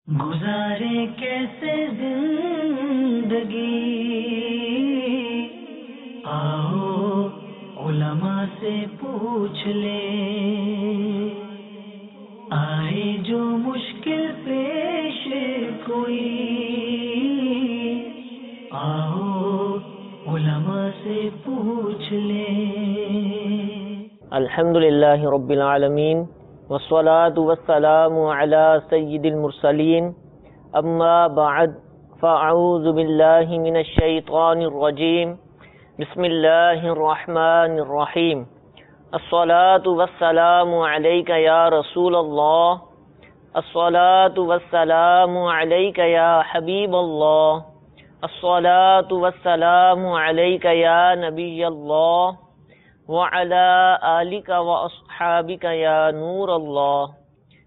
گزارے کیسے زندگی، آؤ علماء سے پوچھ لیں، آئے جو مشکل پیش کوئی، آؤ علماء سے پوچھ لیں۔ الحمدللہ رب العالمین والصلاة والسلام علی سید المرسلین، اما بعد فاعوذ باللہ من الشیطان الرجیم، بسم اللہ الرحمن الرحیم۔ الصلاة والسلام علیک یا رسول اللہ، الصلاة والسلام علیک یا حبیب اللہ، الصلاة والسلام علیک یا نبی اللہ وَعَلَىٰ آلِكَ وَأَصْحَابِكَ يَا نور اللہ۔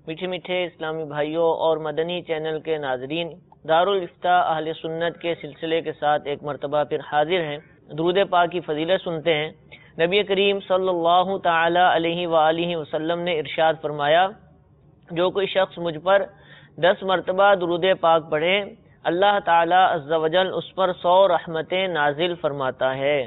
میٹھے میٹھے اسلامی بھائیوں اور مدنی چینل کے ناظرین، دارالافتاء اہل سنت کے سلسلے کے ساتھ ایک مرتبہ پھر حاضر ہیں۔ درود پاک کی فضیلت سنتے ہیں۔ نبی کریم صلی اللہ تعالی علیہ وآلہ وسلم نے ارشاد فرمایا، جو کوئی شخص مجھ پر 10 مرتبہ درود پاک پڑھے، اللہ تعالی عز و جل اس پر 100 رحمتیں نازل فرماتا ہے۔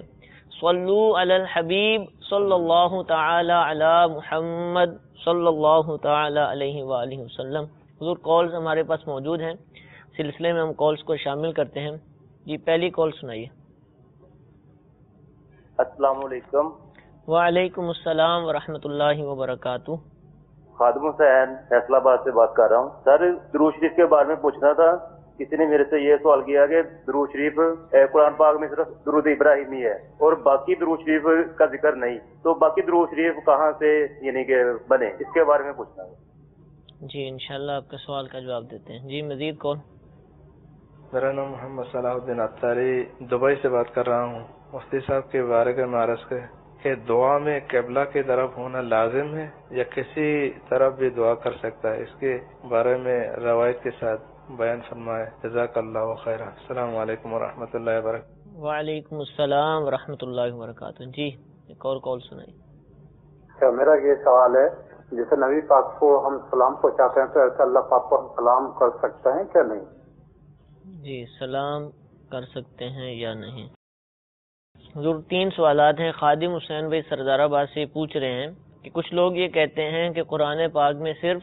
صلو علی الحبیب صلی اللہ تعالی علی محمد صلی اللہ تعالی علیہ وآلہ وسلم۔ حضور کالز ہمارے پاس موجود ہیں، سلسلے میں ہم کالز کو شامل کرتے ہیں۔ جی پہلی کال سنائیے۔ السلام علیکم۔ وعلیکم السلام ورحمۃ اللہ وبرکاتہ۔ خادم حسین فیصلہ آباد سے بات کر رہا ہوں سر، درود شریف کے بارے میں پوچھنا تھا۔ کسی نے میرے سے یہ سوال کیا کہ درود شریف قرآن پاک میں صرف درود ابراہیمی ہے اور باقی درود شریف کا ذکر نہیں، تو باقی درود شریف کہاں سے یعنی کہ بنے، اس کے بارے میں پوچھنا ہے۔ جی انشاءاللہ آپ کے سوال کا جواب دیتے ہیں۔ جی مزید کون؟ میرا نام محمد صلاح الدین اتاری دبئی سے بات کر رہا ہوں۔ مفتی صاحب کے بارے میں عرض ہے کہ دعا میں قبلہ کی طرف ہونا لازم ہے یا کسی طرف بھی دعا کر سکتا ہے، اس کے بارے میں روایت کے ساتھ بیان فرمائے، جزاک اللہ خیر۔ السلام علیکم ورحمۃ اللہ وبرکاتہ۔ وعلیکم السلام ورحمۃ اللہ وبرکاتہ۔ جی ایک اور کال سنائیے۔ میرا یہ سوال ہے، جیسے نبی پاک کو ہم سلام پہنچاتے ہیں تو ایسے اللہ پاک کو ہم سلام کر سکتے ہیں کیا نہیں؟ جی سلام کر سکتے ہیں یا نہیں؟ حضور 3 سوالات ہیں۔ خادم حسین بھائی سردار آباد سے پوچھ رہے ہیں کہ کچھ لوگ یہ کہتے ہیں کہ قرآن پاک میں صرف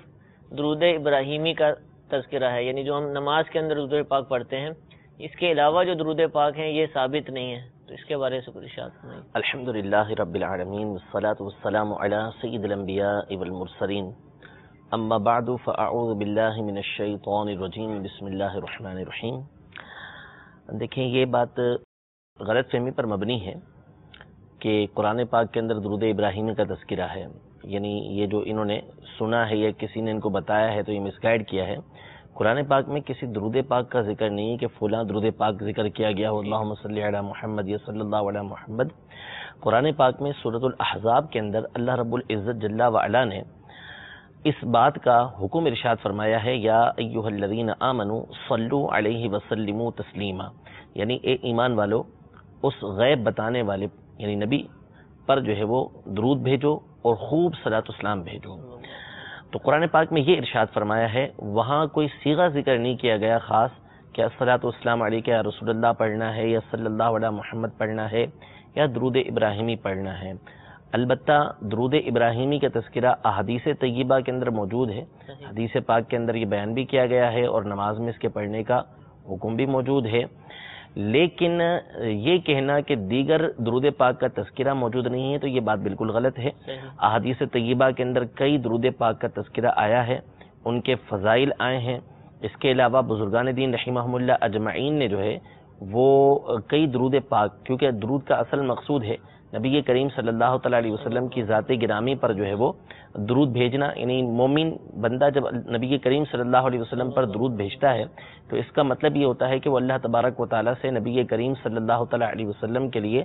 درود ابراہیمی کا تذکرہ ہے، یعنی جو ہم نماز کے اندر درود پاک پڑھتے ہیں، اس کے علاوہ جو درود پاک ہیں یہ ثابت نہیں ہے، تو اس کے بارے سے کچھ ارشاد فرمائیں۔ الحمدللہ رب العالمین والصلاة والسلام علی سید الانبیاء والمرسلین، اما بعد فاعوذ باللہ من الشیطان الرجیم، بسم اللہ الرحمن الرحیم۔ دیکھیں یہ بات غلط فہمی پر مبنی ہے کہ قرآن پاک کے اندر درود ابراہیمی کا تذکرہ ہے، یعنی یہ جو انہوں نے سنا ہے یا کسی نے ان کو بتایا ہے تو یہ مس گائیڈ کیا ہے۔ قرآن پاک میں کسی درود پاک کا ذکر نہیں کہ فلاں درود پاک ذکر کیا گیا ہو، اللہم صلی علی محمد یا صلی اللہ علی محمد۔ قرآن پاک میں سورۃ الاحزاب کے اندر اللہ رب العزت جل وعلا نے اس بات کا حکم ارشاد فرمایا ہے، یا ایھا الذین آمنوا صلوا علیہ وسلموا تسلیما، یعنی اے ایمان والو اس غیب بتانے والے یعنی نبی پر جو ہے وہ درود بھیجو اور خوب صلاۃ والسلام بھیجو۔ تو قرآن پاک میں یہ ارشاد فرمایا ہے، وہاں کوئی صیغہ ذکر نہیں کیا گیا خاص کہ الصلاۃ والسلام علیک یا رسول اللہ پڑھنا ہے یا صلی اللہ علیہ محمد پڑھنا ہے یا درود ابراہیمی پڑھنا ہے۔ البتہ درود ابراہیمی کا تذکرہ احادیث طیبہ کے اندر موجود ہے، حدیث پاک کے اندر یہ بیان بھی کیا گیا ہے اور نماز میں اس کے پڑھنے کا حکم بھی موجود ہے، لیکن یہ کہنا کہ دیگر درود پاک کا تذکرہ موجود نہیں ہے تو یہ بات بالکل غلط ہے۔ احادیث طیبہ کے اندر کئی درود پاک کا تذکرہ آیا ہے، ان کے فضائل آئے ہیں۔ اس کے علاوہ بزرگان دین رحمہم اللہ اجمعین نے جو ہے وہ کئی درود پاک، کیونکہ درود کا اصل مقصود ہے نبی کریم صلی اللہ تعالیٰ علیہ وسلم کی ذات گرامی پر جو ہے وہ درود بھیجنا، یعنی مومن بندہ جب نبی کریم صلی اللہ علیہ وسلم پر درود بھیجتا ہے تو اس کا مطلب یہ ہوتا ہے کہ وہ اللہ تبارک و تعالیٰ سے نبی کریم صلی اللہ تعالیٰ علیہ وسلم کے لیے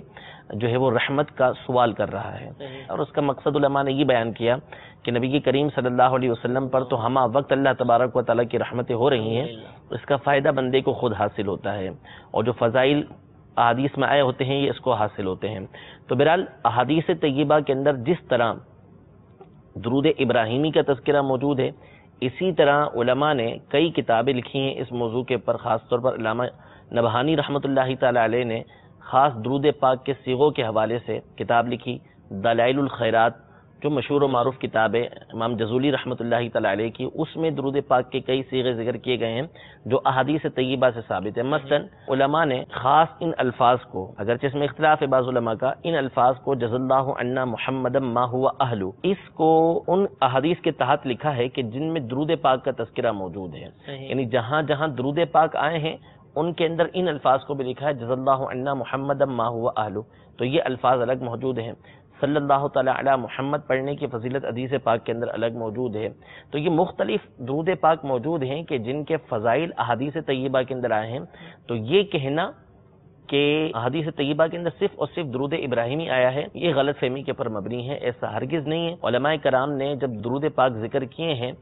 جو ہے وہ رحمت کا سوال کر رہا ہے، اور اس کا مقصد علماء نے یہ بیان کیا کہ نبی کریم صلی اللہ علیہ وسلم پر تو ہمہ وقت اللہ تبارک و تعالیٰ کی رحمتیں ہو رہی ہیں، اس کا فائدہ بندے کو خود حاصل ہوتا ہے، اور جو فضائل احادیث میں آئے ہوتے ہیں یہ اس کو حاصل ہوتے ہیں۔ تو بہرحال احادیث طیبہ کے اندر جس طرح درود ابراہیمی کا تذکرہ موجود ہے، اسی طرح علماء نے کئی کتابیں لکھی ہیں اس موضوع کے اوپر، خاص طور پر علامہ نبہانی رحمۃ اللہ تعالی علیہ نے خاص درود پاک کے صیغوں کے حوالے سے کتاب لکھی، دلائل الخیرات، جو مشہور و معروف کتاب ہے امام جزولی رحمۃ اللہ تعالی علیہ کی، اس میں درود پاک کے کئی صیغے ذکر کیے گئے ہیں جو احادیث طیبہ سے ثابت ہے۔ مثلا علماء نے خاص ان الفاظ کو، اگرچہ اس میں اختلاف ہے بعض علماء کا، ان الفاظ کو جزا اللہ عنا محمدا ما هو اہل، اس کو ان احادیث کے تحت لکھا ہے کہ جن میں درود پاک کا تذکرہ موجود ہے، یعنی جہاں جہاں درود پاک آئے ہیں ان کے اندر ان الفاظ کو بھی لکھا ہے جزا اللہ عنا محمدا ما هو اہل، تو یہ الفاظ الگ موجود ہیں۔ صلی اللہ تعالی علی محمد پڑھنے کی فضیلت حدیث پاک کے اندر الگ موجود ہے۔ تو یہ مختلف درود پاک موجود ہیں کہ جن کے فضائل احادیث طیبہ کے اندر آئے ہیں، تو یہ کہنا کہ احادیث طیبہ کے اندر صرف اور صرف درود ابراہیمی آیا ہے، یہ غلط فہمی کے اوپر مبنی ہے، ایسا ہرگز نہیں ہے۔ علماء کرام نے جب درود پاک ذکر کیے ہیں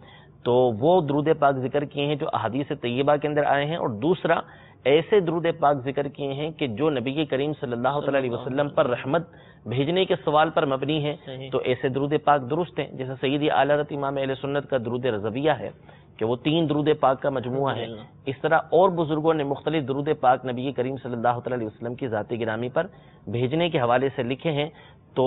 تو وہ درود پاک ذکر کیے ہیں جو احادیث طیبہ کے اندر آئے ہیں، اور دوسرا ایسے درود پاک ذکر کیے ہیں کہ جو نبی کریم صلی اللہ تعالی علیہ وسلم پر رحمت بھیجنے کے سوال پر مبنی ہے، تو ایسے درود پاک درست ہیں، جیسے سیدی اعلی حضرت امام اہل سنت کا درود رضویہ ہے کہ وہ 3 درود پاک کا مجموعہ ہے۔ اس طرح اور بزرگوں نے مختلف درود پاک نبی کریم صلی اللہ تعالی علیہ وسلم کی ذات گرامی پر بھیجنے کے حوالے سے لکھے ہیں۔ تو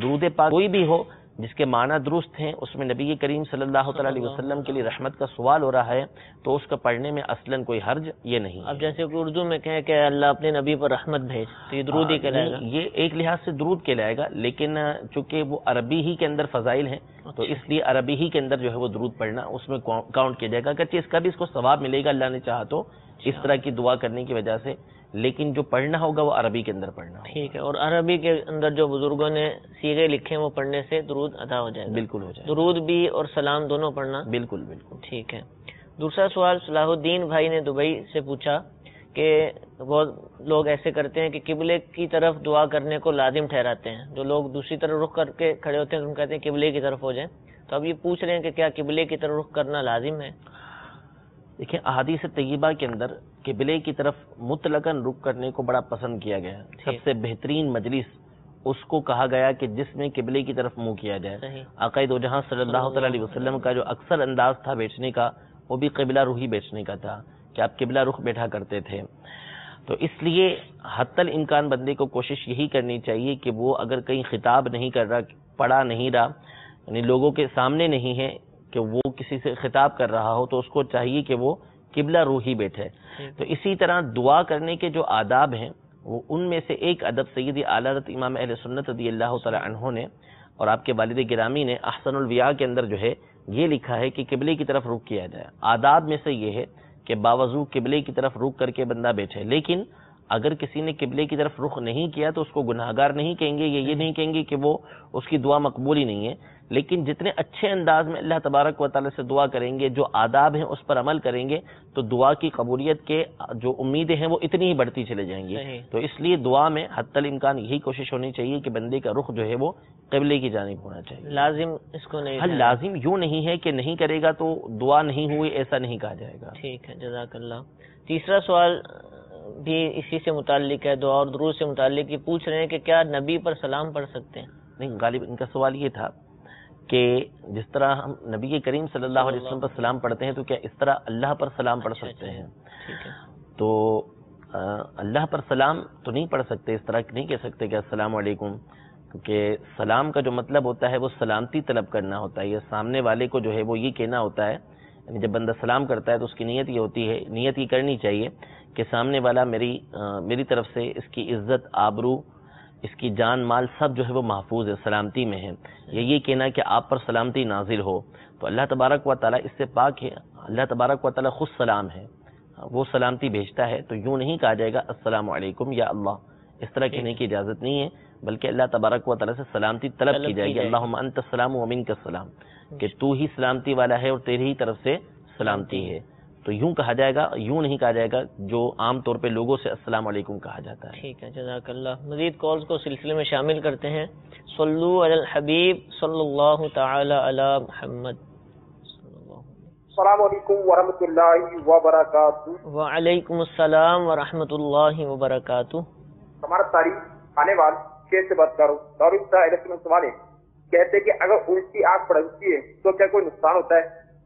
درود پاک کوئی بھی ہو جس کے معنی درست ہیں، اس میں نبی کریم صلی اللہ تعالی علیہ وسلم کے لیے رحمت کا سوال ہو رہا ہے، تو اس کا پڑھنے میں اصلاً کوئی حرج یہ نہیں۔ اب جیسے کہ اردو میں کہیں کہ اللہ اپنے نبی پر رحمت بھیج، تو یہ درود ہی کہلائے گا؟ یہ ایک لحاظ سے درود کہلائے گا، لیکن چونکہ وہ عربی ہی کے اندر فضائل ہیں تو اس لیے عربی ہی کے اندر جو ہے وہ درود پڑھنا اس میں کاؤنٹ کیا جائے گا، اگرچہ اس کا بھی اس کو ثواب ملے گا اللہ نے چاہا تو اس طرح کی دعا کرنے کی وجہ سے، لیکن جو پڑھنا ہوگا وہ عربی کے اندر پڑھنا ہوگا۔ ٹھیک ہے، اور عربی کے اندر جو بزرگوں نے صیغے لکھے ہیں وہ پڑھنے سے درود ادا ہو جائے گا؟ بالکل ہو جائے گا، درود بھی اور سلام دونوں پڑھنا؟ بالکل بالکل۔ ٹھیک ہے۔ دوسرا سوال صلاح الدین بھائی نے دبئی سے پوچھا کہ بہت لوگ ایسے کرتے ہیں کہ قبلے کی طرف دعا کرنے کو لازم ٹھہراتے ہیں، جو لوگ دوسری طرف رخ کر کے کھڑے ہوتے ہیں تو ہم کہتے ہیں قبلے کی طرف ہو جائیں، تو اب یہ پوچھ رہے ہیں کہ کیا قبلے کی طرف رخ کرنا لازم ہے؟ دیکھیں احادیث طیبہ کے اندر قبلے کی طرف مطلقاً رخ کرنے کو بڑا پسند کیا گیا ہے۔ سب سے بہترین مجلس اس کو کہا گیا کہ جس میں قبلے کی طرف منہ کیا جائے۔ آقا دو جہاں صلی اللہ تعالی علیہ وسلم کا جو اکثر انداز تھا بیچنے کا وہ بھی قبلہ رخی بیچنے کا تھا کہ آپ قبلہ رخ بیٹھا کرتے تھے۔ تو اس لیے حتی الامکان بندے کو کوشش یہی کرنی چاہیے کہ وہ اگر کہیں خطاب نہیں کر رہا، پڑھا نہیں رہا، یعنی لوگوں کے سامنے نہیں ہے کہ وہ کسی سے خطاب کر رہا ہو، تو اس کو چاہیے کہ وہ قبلہ روحی بیٹھے۔ تو اسی طرح دعا کرنے کے جو آداب ہیں وہ ان میں سے ایک ادب سیدی اعلی حضرت امام اہل سنت رضی اللہ تعالی عنہ نے اور آپ کے والد گرامی نے احسن الویاء کے اندر جو ہے یہ لکھا ہے کہ قبلے کی طرف رخ کیا جائے۔ آداب میں سے یہ ہے کہ باوضو قبلے کی طرف رخ کر کے بندہ بیٹھے، لیکن اگر کسی نے قبلے کی طرف رخ نہیں کیا تو اس کو گناہگار نہیں کہیں گے، یہ نہیں کہیں گے کہ وہ اس کی دعا مقبول ہی نہیں ہے، لیکن جتنے اچھے انداز میں اللہ تبارک و تعالی سے دعا کریں گے، جو آداب ہیں اس پر عمل کریں گے، تو دعا کی قبولیت کے جو امیدیں ہیں وہ اتنی ہی بڑھتی چلے جائیں گی۔ تو اس لیے دعا میں حتی الامکان یہی کوشش ہونی چاہیے کہ بندے کا رخ جو ہے وہ قبلے کی جانب ہونا چاہیے۔ لازم اس کو نہیں؟ ہاں، لازم یوں نہیں ہے کہ نہیں کرے گا تو دعا نہیں ہوئی، ایسا نہیں کہا جائے گا۔ ٹھیک ہے، جزاک اللہ۔ تیسرا سوال بھی اسی سے متعلق ہے، دعا اور درود سے متعلق، یہ پوچھ رہے ہیں کہ کیا نبی پر سلام پڑھ سکتے ہیں؟ نہیں، غالب ان کا سوال یہ تھا کہ جس طرح ہم نبی کریم صلی اللہ علیہ وسلم پر سلام پڑھتے ہیں تو کیا اس طرح اللہ پر سلام پڑھ سکتے ہیں؟ ٹھیک ہے۔ تو اللہ پر سلام تو نہیں پڑھ سکتے، اس طرح نہیں کہہ سکتے کہ السلام علیکم، کیونکہ سلام کا جو مطلب ہوتا ہے وہ سلامتی طلب کرنا ہوتا ہے، یہ سامنے والے کو جو ہے وہ یہ کہنا ہوتا ہے، یعنی جب بندہ سلام کرتا ہے تو اس کی نیت یہ ہوتی ہے، نیت یہ کرنی چاہیے کہ سامنے والا میری طرف سے اس کی عزت، آبرو، اس کی جان مال سب جو ہے وہ محفوظ ہے، سلامتی میں ہے، یہ کہنا کہ آپ پر سلامتی نازل ہو۔ تو اللہ تبارک و تعالیٰ اس سے پاک ہے، اللہ تبارک و تعالیٰ خود سلام ہے، وہ سلامتی بھیجتا ہے، تو یوں نہیں کہا جائے گا السلام علیکم یا اللہ، اس طرح کہنے کی اجازت نہیں ہے، بلکہ اللہ تبارک و تعالیٰ سے سلامتی طلب کی جائے گی، اللہم انت السلام و منک السلام، کہ تو ہی سلامتی والا ہے اور تیری ہی طرف سے سلامتی ہے۔ تو یوں کہا جائے گا، یوں نہیں کہا جائے گا جو عام طور پہ لوگوں سے السلام علیکم کہا جاتا ہے۔ ٹھیک ہے، جزاک اللہ۔ مزید کالز کو سلسلے میں شامل کرتے ہیں۔ صلو علی الحبیب صلی اللہ تعالی علی محمد۔ السلام علیکم ورحمۃ اللہ وبرکاتہ۔ وعلیکم السلام ورحمۃ اللہ وبرکاتہ۔ ہمارا تاریخ آنے والے شیر سے بات کرو، دارالفتا الیکشن سوال ہے، کہتے کہ اگر الٹی آنکھ پڑتی ہے تو کیا کوئی نقصان ہوتا ہے؟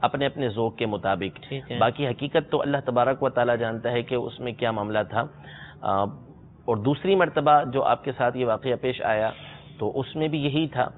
اپنے اپنے ذوق کے مطابق. باقی حقیقت تو اللہ تبارک و تعالی جانتا ہے کہ اس میں کیا معاملہ تھا. اور دوسری مرتبہ جو آپ کے ساتھ یہ واقعہ پیش آیا تو اس میں بھی یہی تھا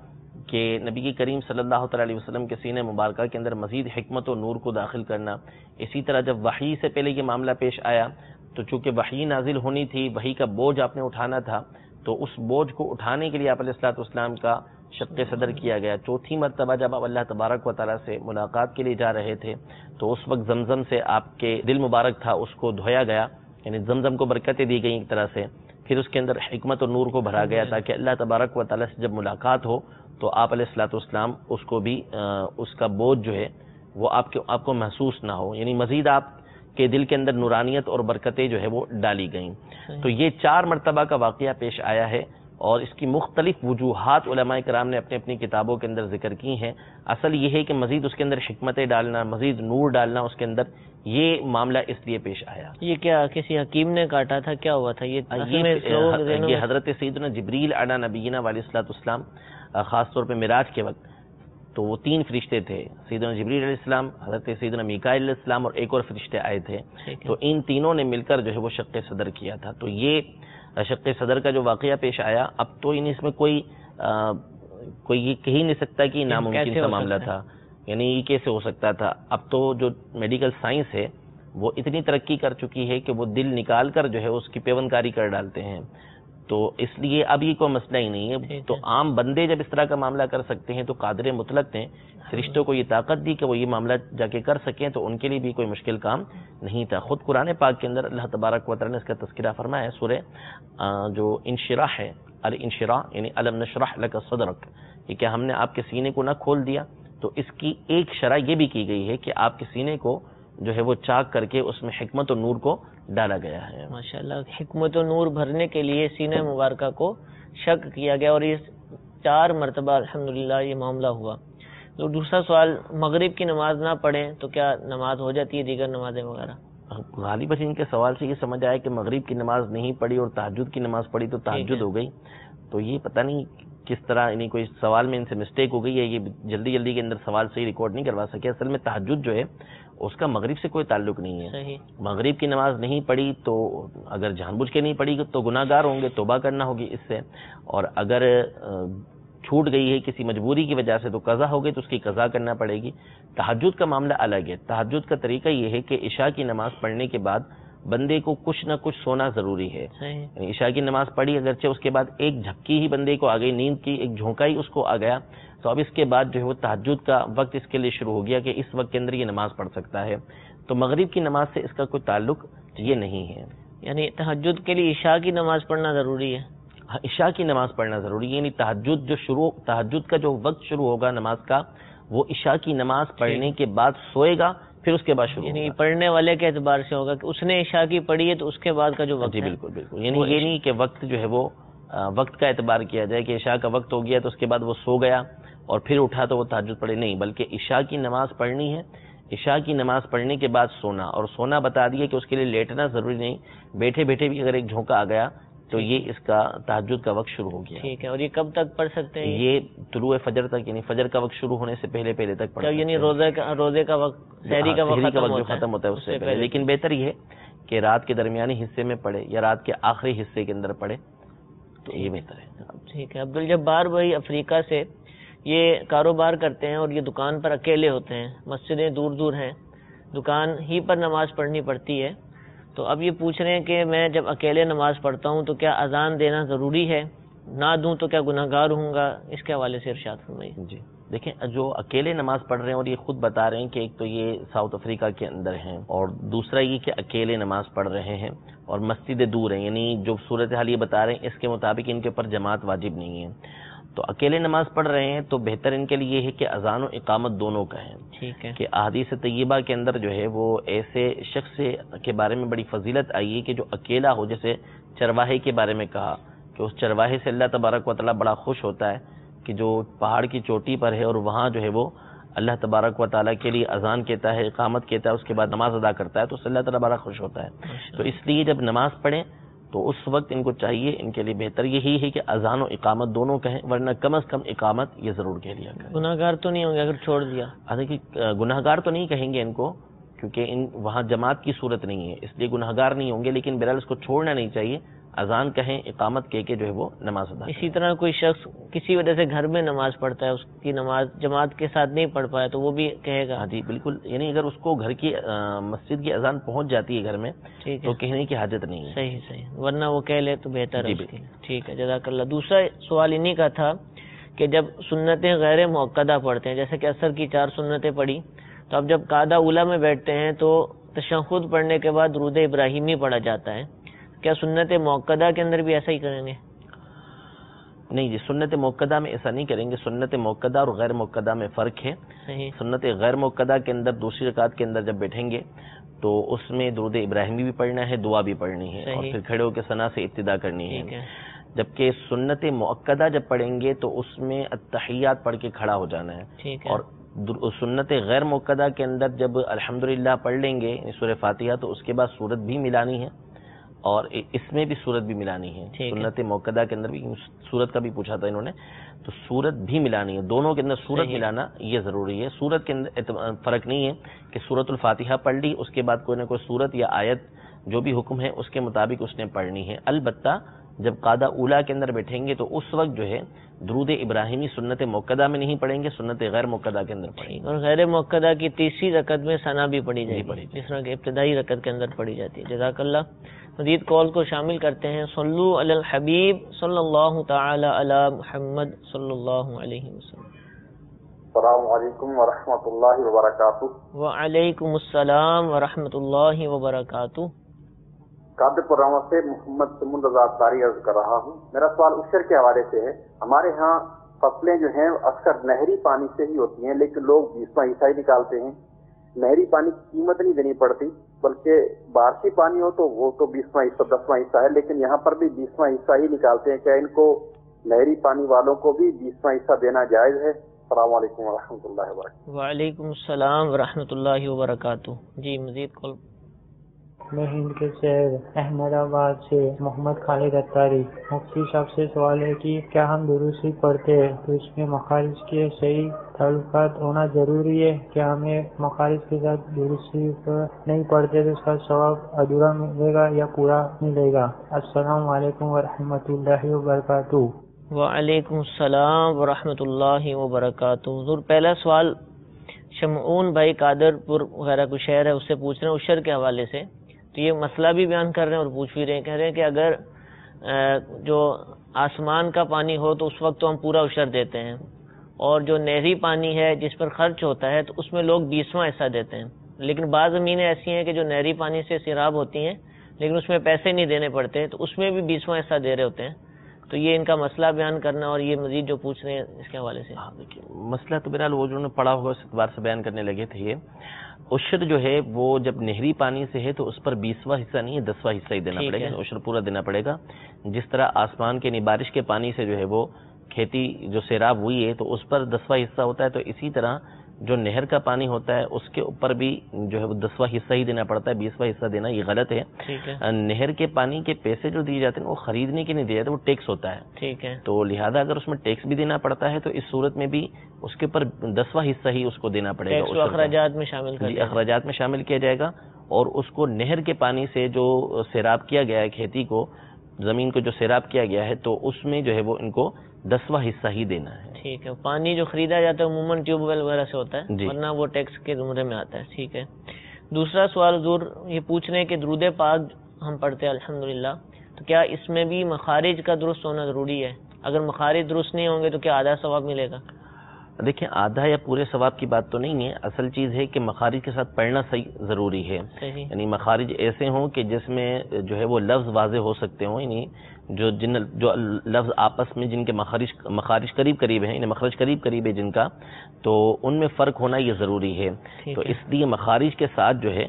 کہ نبی کریم صلی اللہ تعالی علیہ وسلم کے سینہ مبارکہ کے اندر مزید حکمت و نور کو داخل کرنا. اسی طرح جب وحی سے پہلے یہ معاملہ پیش آیا تو چونکہ وحی نازل ہونی تھی، وحی کا بوجھ آپ نے اٹھانا تھا، تو اس بوجھ کو اٹھانے کے لیے آپ علیہ الصلوۃ والسلام کا شق صدر کیا گیا. چوتھی مرتبہ جب آپ اللہ تبارک و تعالیٰ سے ملاقات کے لیے جا رہے تھے تو اس وقت زمزم سے آپ کے دل مبارک تھا اس کو دھویا گیا، یعنی زمزم کو برکتیں دی گئیں ایک طرح سے. پھر اس کے اندر حکمت اور نور کو بھرا گیا تاکہ اللہ تبارک و تعالیٰ سے جب ملاقات ہو تو آپ علیہ الصلوۃ والسلام اس کو بھی اس کا بوجھ جو ہے وہ آپ کو محسوس نہ ہو، یعنی مزید آپ کے دل کے اندر نورانیت اور برکتیں جو ہے وہ ڈالی گئیں. تو یہ 4 مرتبہ کا واقعہ پیش آیا ہے اور اس کی مختلف وجوہات علماء کرام نے اپنی اپنی کتابوں کے اندر ذکر کی ہیں. اصل یہ ہے کہ مزید اس کے اندر حکمتیں ڈالنا، مزید نور ڈالنا اس کے اندر، یہ معاملہ اس لیے پیش آیا. یہ کیا کسی حکیم نے کاٹا تھا، کیا ہوا تھا؟ یہ حضرت سیدنا جبریل علی نبینا علیہ الصلوۃ والسلام خاص طور پہ معراج کے وقت تو وہ 3 فرشتے تھے، سیدنا جبریل علیہ السلام، حضرت سیدنا میکائیل علیہ السلام اور ایک اور فرشتے آئے تھے. تو ان تینوں نے مل کر جو ہے وہ شق صدر کیا تھا. تو یہ شق صدر کا جو واقعہ پیش آیا، اب تو اس میں کوئی یہ کہہ نہیں سکتا کہ ناممکن کا معاملہ تھا، یعنی یہ کیسے ہو سکتا تھا. اب تو جو میڈیکل سائنس ہے وہ اتنی ترقی کر چکی ہے کہ وہ دل نکال کر جو ہے اس کی پیون کاری کر ڈالتے ہیں. تو اس لیے اب یہ کوئی مسئلہ ہی نہیں ہے. تو عام بندے جب اس طرح کا معاملہ کر سکتے ہیں تو قادر مطلق نے فرشتوں کو یہ طاقت دی کہ وہ یہ معاملہ جا کے کر سکیں، تو ان کے لیے بھی کوئی مشکل کام نہیں تھا. خود قرآن پاک کے اندر اللہ تبارک و تعالی نے اس کا تذکرہ فرمایا ہے. سورہ جو انشراح ہے، الانشراح یعنی الم نشرح لک صدرک، یہ کہ ہم نے آپ کے سینے کو نہ کھول دیا. تو اس کی ایک شرح یہ بھی کی گئی ہے کہ آپ کے سینے کو جو ہے وہ چاک کر کے اس میں حکمت و نور کو ڈالا گیا ہے. ماشاءاللہ، حکمت و نور بھرنے کے لیے سینہ مبارکہ کو شق کیا گیا اور یہ 4 مرتبہ الحمدللہ یہ معاملہ ہوا. تو دوسرا سوال، مغرب کی نماز نہ پڑھیں تو کیا نماز ہو جاتی ہے دیگر نمازیں وغیرہ؟ غالباً ان کے سوال سے یہ سمجھ آیا کہ مغرب کی نماز نہیں پڑھی اور تہجد کی نماز پڑھی تو تہجد ہو گئی. تو یہ پتہ نہیں کس طرح، یعنی کوئی سوال میں ان سے مسٹیک ہو گئی ہے، یہ جلدی کے اندر سوال صحیح ریکارڈ نہیں کروا سکے. اصل میں تہجد جو ہے اس کا مغرب سے کوئی تعلق نہیں ہے. مغرب کی نماز نہیں پڑھی تو اگر جان بوجھ کے نہیں پڑھی تو گناہ گار ہوں گے، توبہ کرنا ہوگی اس سے. اور اگر چھوٹ گئی ہے کسی مجبوری کی وجہ سے تو قضا ہو گئی تو اس کی قضا کرنا پڑے گی. تہجد کا معاملہ الگ ہے. تہجد کا طریقہ یہ ہے کہ عشاء کی نماز پڑھنے کے بعد بندے کو کچھ نہ کچھ سونا ضروری ہے. عشاء کی نماز پڑھی اگرچہ اس کے بعد ایک جھپکی ہی بندے کو آ گئی، نیند کی ایک جھونکا ہی اس کو آ گیا، تو اب اس کے بعد جو ہے وہ تہجد کا وقت اس کے لیے شروع ہو گیا کہ اس وقت کے اندر یہ نماز پڑھ سکتا ہے. تو مغرب کی نماز سے اس کا کوئی تعلق یہ نہیں ہے. یعنی تہجد کے لیے عشاء کی نماز پڑھنا ضروری ہے؟ عشاء کی نماز پڑھنا ضروری ہے. یعنی تہجد کا جو وقت شروع ہوگا نماز کا وہ عشاء کی نماز پڑھنے کے بعد سوئے گا، پھر اس کے بعد شروع یعنی پڑھنے والے کے اعتبار سے ہوگا کہ اس نے عشاء کی پڑھی ہے تو اس کے بعد کا جو وقت جی بالکل یعنی یہ نہیں کہ وقت جو ہے وہ وقت کا اعتبار کیا جائے کہ عشاء کا وقت ہو گیا تو اس کے بعد وہ سو گیا اور پھر اٹھا تو وہ تہجد پڑھے، نہیں، بلکہ عشاء کی نماز پڑھنی ہے. عشاء کی نماز پڑھنے کے بعد سونا، اور سونا بتا دیا کہ اس کے لیے لیٹنا ضروری نہیں، بیٹھے بیٹھے بھی اگر ایک جھونکا آ گیا تو یہ اس کا تہجد کا وقت شروع ہو گیا. ٹھیک ہے. اور یہ کب تک پڑھ سکتے ہیں؟ یہ طلوع فجر تک، یعنی فجر کا وقت شروع ہونے سے پہلے تک پڑھ سکتے ہیں. یعنی روزے کا وقت، سحری کا وقت جو ختم ہوتا ہے اس سے پہلے. لیکن بہتر یہ ہے کہ رات کے درمیانی حصے میں پڑھے یا رات کے آخری حصے کے اندر پڑھے تو یہ بہتر ہے. ٹھیک ہے. عبدالجبار بھائی افریقہ سے یہ کاروبار کرتے ہیں اور یہ دکان پر اکیلے ہوتے ہیں، مسجدیں دور دور ہیں، دکان ہی پر نماز پڑھنی پڑتی ہے. تو اب یہ پوچھ رہے ہیں کہ میں جب اکیلے نماز پڑھتا ہوں تو کیا اذان دینا ضروری ہے؟ نہ دوں تو کیا گناہ گار ہوں گا؟ اس کے حوالے سے ارشاد فرمائیے. جی دیکھیں، جو اکیلے نماز پڑھ رہے ہیں اور یہ خود بتا رہے ہیں کہ ایک تو یہ ساؤتھ افریقہ کے اندر ہیں اور دوسرا یہ کہ اکیلے نماز پڑھ رہے ہیں اور مسجدیں دور ہیں، یعنی جو صورتحال یہ بتا رہے ہیں اس کے مطابق ان کے اوپر جماعت واجب نہیں ہے. تو اکیلے نماز پڑھ رہے ہیں تو بہتر ان کے لیے یہ ہے کہ اذان و اقامت دونوں کا ہے. ٹھیک ہے. کہ احادیث طیبہ کے اندر جو ہے وہ ایسے شخص کے بارے میں بڑی فضیلت آئی ہے کہ جو اکیلا ہو، جیسے چرواہے کے بارے میں کہا کہ اس چرواہے سے اللہ تبارک و تعالیٰ بڑا خوش ہوتا ہے کہ جو پہاڑ کی چوٹی پر ہے اور وہاں جو ہے وہ اللہ تبارک و تعالیٰ کے لیے اذان کہتا ہے، اقامت کہتا ہے، اس کے بعد نماز ادا کرتا ہے تو اس سے اللہ تعالیٰ بڑا خوش ہوتا ہے. تو اس لیے جب نماز پڑھیں تو اس وقت ان کو چاہیے، ان کے لیے بہتر یہی ہے کہ اذان و اقامت دونوں کہیں، ورنہ کم از کم اقامت یہ ضرور کہہ لیا کریں۔ گناہ گار تو نہیں ہوں گے اگر چھوڑ دیا؟ دیکھیے گناہ گار تو نہیں کہیں گے ان کو، کیونکہ وہاں جماعت کی صورت نہیں ہے، اس لیے گناہ گار نہیں ہوں گے، لیکن بہرحال اس کو چھوڑنا نہیں چاہیے، اذان کہیں، اقامت کہہ کے جو ہے وہ نماز ادا کریں۔ اسی طرح کوئی شخص کسی وجہ سے گھر میں نماز پڑھتا ہے، اس کی نماز جماعت کے ساتھ نہیں پڑھ پایا تو وہ بھی کہے گا؟ ہاں جی بالکل، یعنی اگر اس کو گھر کی مسجد کی اذان پہنچ جاتی ہے گھر میں تو کہنے کی حاجت نہیں ہے۔ صحیح صحیح، ورنہ وہ کہہ لے تو بہتر ہے اس کے لیے۔ ٹھیک ہے، جزاک اللہ۔ دوسرا سوال انہی کا تھا کہ جب سنتیں غیر موقدہ پڑھتے ہیں، جیسے کہ عصر کی 4 سنتیں پڑھی، تو اب جب قعدہ اولیٰ میں بیٹھتے ہیں تو تشہد پڑھنے کے بعد درود ابراہیمی پڑھا جاتا ہے، کیا سنت موقدہ کے اندر بھی ایسا ہی کریں گے؟ نہیں جی، سنت موقدہ میں ایسا نہیں کریں گے۔ سنت موقدہ اور غیر موقدہ میں فرق ہے۔ سنت غیر موقدہ کے اندر دوسری رکعت کے اندر جب بیٹھیں گے تو اس میں درود ابراہیمی بھی پڑھنا ہے، دعا بھی پڑھنی ہے، اور پھر کھڑے ہو کے ثنا سے ابتدا کرنی ہے۔ جبکہ سنت موقدہ جب پڑھیں گے تو اس میں التحیات پڑھ کے کھڑا ہو جانا ہے، اور سنت غیر موقدہ کے اندر جب الحمدللہ پڑھ لیں گے سورہ فاتحہ تو اس کے بعد سورت بھی ملانی ہے، اور اس میں بھی سورت بھی ملانی ہے۔ سنت موقدہ کے اندر بھی سورت کا بھی پوچھا تھا انہوں نے، تو سورت بھی ملانی ہے، دونوں کے اندر سورت ملانا یہ ضروری ہے۔ سورت کے اندر فرق نہیں ہے کہ سورت الفاتحہ پڑھ لی، اس کے بعد کوئی نہ کوئی سورت یا آیت جو بھی حکم ہے اس کے مطابق اس نے پڑھنی ہے۔ البتہ جب قعدہ اولیٰ کے اندر بیٹھیں گے تو اس وقت جو ہے درود ابراہیمی سنت موقدہ میں نہیں پڑھیں گے، سنت غیر موقدہ کے اندر پڑھیں گے۔ اور غیر موقدہ کی تیسری رکعت میں ثنا بھی پڑھی جائے گی، جس طرح کہ ابتدائی رکعت کے اندر پڑھی جاتی ہے۔ جزاک اللہ۔ مزید کال کو شامل کرتے ہیں۔ صلو علی الحبیب صلی اللہ تعالی علی محمد صلی اللہ علیہ وسلم۔ السلام علیکم ورحمۃ اللہ وبرکاتہ۔ وعلیکم السلام ورحمۃ اللہ وبرکاتہ۔ قادر پرامہ سے محمد سمن رضا اطاری عرض کر رہا ہوں۔ میرا سوال عشر کے حوالے سے ہے۔ ہمارے ہاں فصلیں جو ہیں اکثر نہری پانی سے ہی ہوتی ہیں، لیکن لوگ 20واں حصہ ہی نکالتے ہیں۔ نہری پانی کی قیمت نہیں دینی پڑتی، بلکہ بارشی پانی ہو تو وہ تو 20واں حصہ 10واں حصہ ہے، لیکن یہاں پر بھی 20واں حصہ ہی نکالتے ہیں۔ کیا ان کو نہری پانی والوں کو بھی 20واں حصہ دینا جائز ہے؟ السلام علیکم ورحمۃ اللہ وبرکاتہ۔ وعلیکم السلام ورحمۃ اللہ وبرکاتہ۔ جی مزید کال۔ میں ہند کے شہر احمد آباد سے محمد خالد اطاری۔ مفتی صاحب سے سوال ہے کہ کیا ہم درود شریف پڑھتے ہیں تو اس میں مخارج کے صحیح تعلقات ہونا ضروری ہے؟ کیا ہمیں مخارج کے ساتھ درود شریف نہیں پڑھتے تو اس کا ثواب ادھورا ملے گا یا پورا ملے گا؟ السلام علیکم ورحمۃ اللہ وبرکاتہ۔ وعلیکم السلام ورحمۃ اللہ وبرکاتہ۔ حضور پہلا سوال شمعون بھائی قادر پور وغیرہ کوئی شہر ہے اس سے پوچھ رہے ہیں عشر کے حوالے سے، تو یہ مسئلہ بھی بیان کر رہے ہیں اور پوچھ بھی رہے ہیں، کہہ رہے ہیں کہ اگر جو آسمان کا پانی ہو تو اس وقت تو ہم پورا عشر دیتے ہیں، اور جو نہری پانی ہے جس پر خرچ ہوتا ہے تو اس میں لوگ 20واں حصہ دیتے ہیں، لیکن بعض زمینیں ایسی ہیں کہ جو نہری پانی سے سیراب ہوتی ہیں لیکن اس میں پیسے نہیں دینے پڑتے تو اس میں بھی 20واں حصہ دے رہے ہوتے ہیں، تو یہ ان کا مسئلہ بیان کرنا اور یہ مزید جو پوچھ رہے ہیں اس کے حوالے سے۔ دیکھیے مسئلہ تو بہرحال وہ جو نے پڑھا ہوگا اس اعتبار سے بیان کرنے لگے تھے۔ یہ عشر جو ہے وہ جب نہری پانی سے ہے تو اس پر 20واں حصہ نہیں ہے 10واں حصہ ہی دینا پڑے گا، عشر پورا دینا پڑے گا۔ جس طرح آسمان کے بارش کے پانی سے جو ہے وہ کھیتی جو سیراب ہوئی ہے تو اس پر 10واں حصہ ہوتا ہے، تو اسی طرح جو نہر کا پانی ہوتا ہے اس کے اوپر بھی جو ہے وہ 10واں حصہ ہی دینا پڑتا ہے، 20واں حصہ دینا یہ غلط ہے۔ نہر کے پانی کے پیسے جو دیے جاتے ہیں وہ خریدنے کے نہیں دیے جاتے، وہ ٹیکس ہوتا ہے، ٹھیک ہے، تو لہذا اگر اس میں ٹیکس بھی دینا پڑتا ہے تو اس صورت میں بھی اس کے اوپر 10واں حصہ ہی اس کو دینا پڑے گا، اخراجات میں شامل کر اخراجات میں شامل کیا جائے گا، اور اس کو نہر کے پانی سے جو سیراب کیا گیا ہے کھیتی کو، زمین کو جو سیراب کیا گیا ہے تو اس میں جو ہے وہ ان کو 10واں حصہ ہی دینا ہے۔ ٹھیک ہے، پانی جو خریدا جاتا ہے عموماً ٹیوب ویل وغیرہ سے ہوتا ہے، ورنہ وہ ٹیکس کے زمرے میں آتا ہے۔ ٹھیک ہے، دوسرا سوال حضور یہ پوچھ رہے ہیں کہ درود پاک ہم پڑھتے ہیں الحمدللہ، تو کیا اس میں بھی مخارج کا درست ہونا ضروری ہے؟ اگر مخارج درست نہیں ہوں گے تو کیا آدھا ثواب ملے گا؟ دیکھیں آدھا یا پورے ثواب کی بات تو نہیں ہے، اصل چیز ہے کہ مخارج کے ساتھ پڑھنا صحیح ضروری ہے، یعنی مخارج ایسے ہوں کہ جس میں جو ہے وہ لفظ واضح ہو سکتے ہوں، یعنی جو لفظ آپس میں جن کے مخارج قریب ہیں، یعنی مخرج قریب ہے جن کا، تو ان میں فرق ہونا یہ ضروری ہے، تو اس لیے مخارج کے ساتھ جو ہے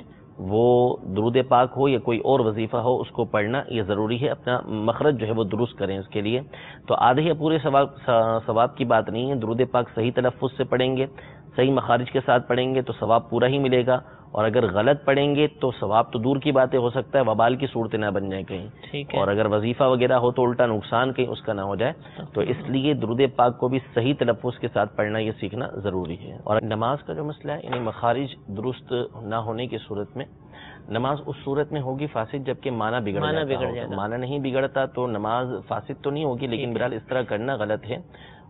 وہ درود پاک ہو یا کوئی اور وظیفہ ہو اس کو پڑھنا یہ ضروری ہے، اپنا مخرج جو ہے وہ درست کریں اس کے لیے، تو آدھے یا پورے ثواب کی بات نہیں ہے، درود پاک صحیح تلفظ سے پڑھیں گے، صحیح مخارج کے ساتھ پڑھیں گے تو ثواب پورا ہی ملے گا، اور اگر غلط پڑھیں گے تو ثواب تو دور کی باتیں، ہو سکتا ہے وبال کی صورت نہ بن جائے کہیں، اور اگر وظیفہ وغیرہ ہو تو الٹا نقصان کہیں اس کا نہ ہو جائے. تو اس لیے درود پاک کو بھی صحیح تلفظ کے ساتھ پڑھنا یہ سیکھنا ضروری ہے. اور نماز کا جو مسئلہ ہے، یعنی مخارج درست نہ ہونے کی صورت میں نماز اس صورت میں ہوگی فاسد جبکہ معنی بگڑ جائے گا. معنی نہیں بگڑتا تو نماز فاسد تو نہیں ہوگی، لیکن بہرحال اس طرح کرنا غلط ہے.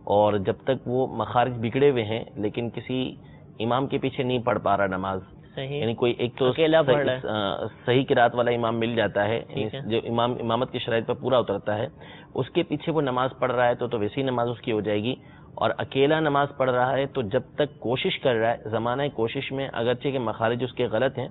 اور جب تک وہ مخارج بگڑے ہوئے ہیں لیکن کسی امام کے پیچھے نہیں پڑھ پا رہا نماز، یعنی کوئی ایک تو صحیح قرات والا امام مل جاتا ہے جو امامت کی شرائط پر پورا اترتا ہے، اس کے پیچھے وہ نماز پڑھ رہا ہے تو ویسی نماز اس کی ہو جائے گی. اور اکیلا نماز پڑھ رہا ہے تو جب تک کوشش کر رہا ہے، زمانہ کوشش میں اگرچہ کہ مخارج اس کے غلط ہیں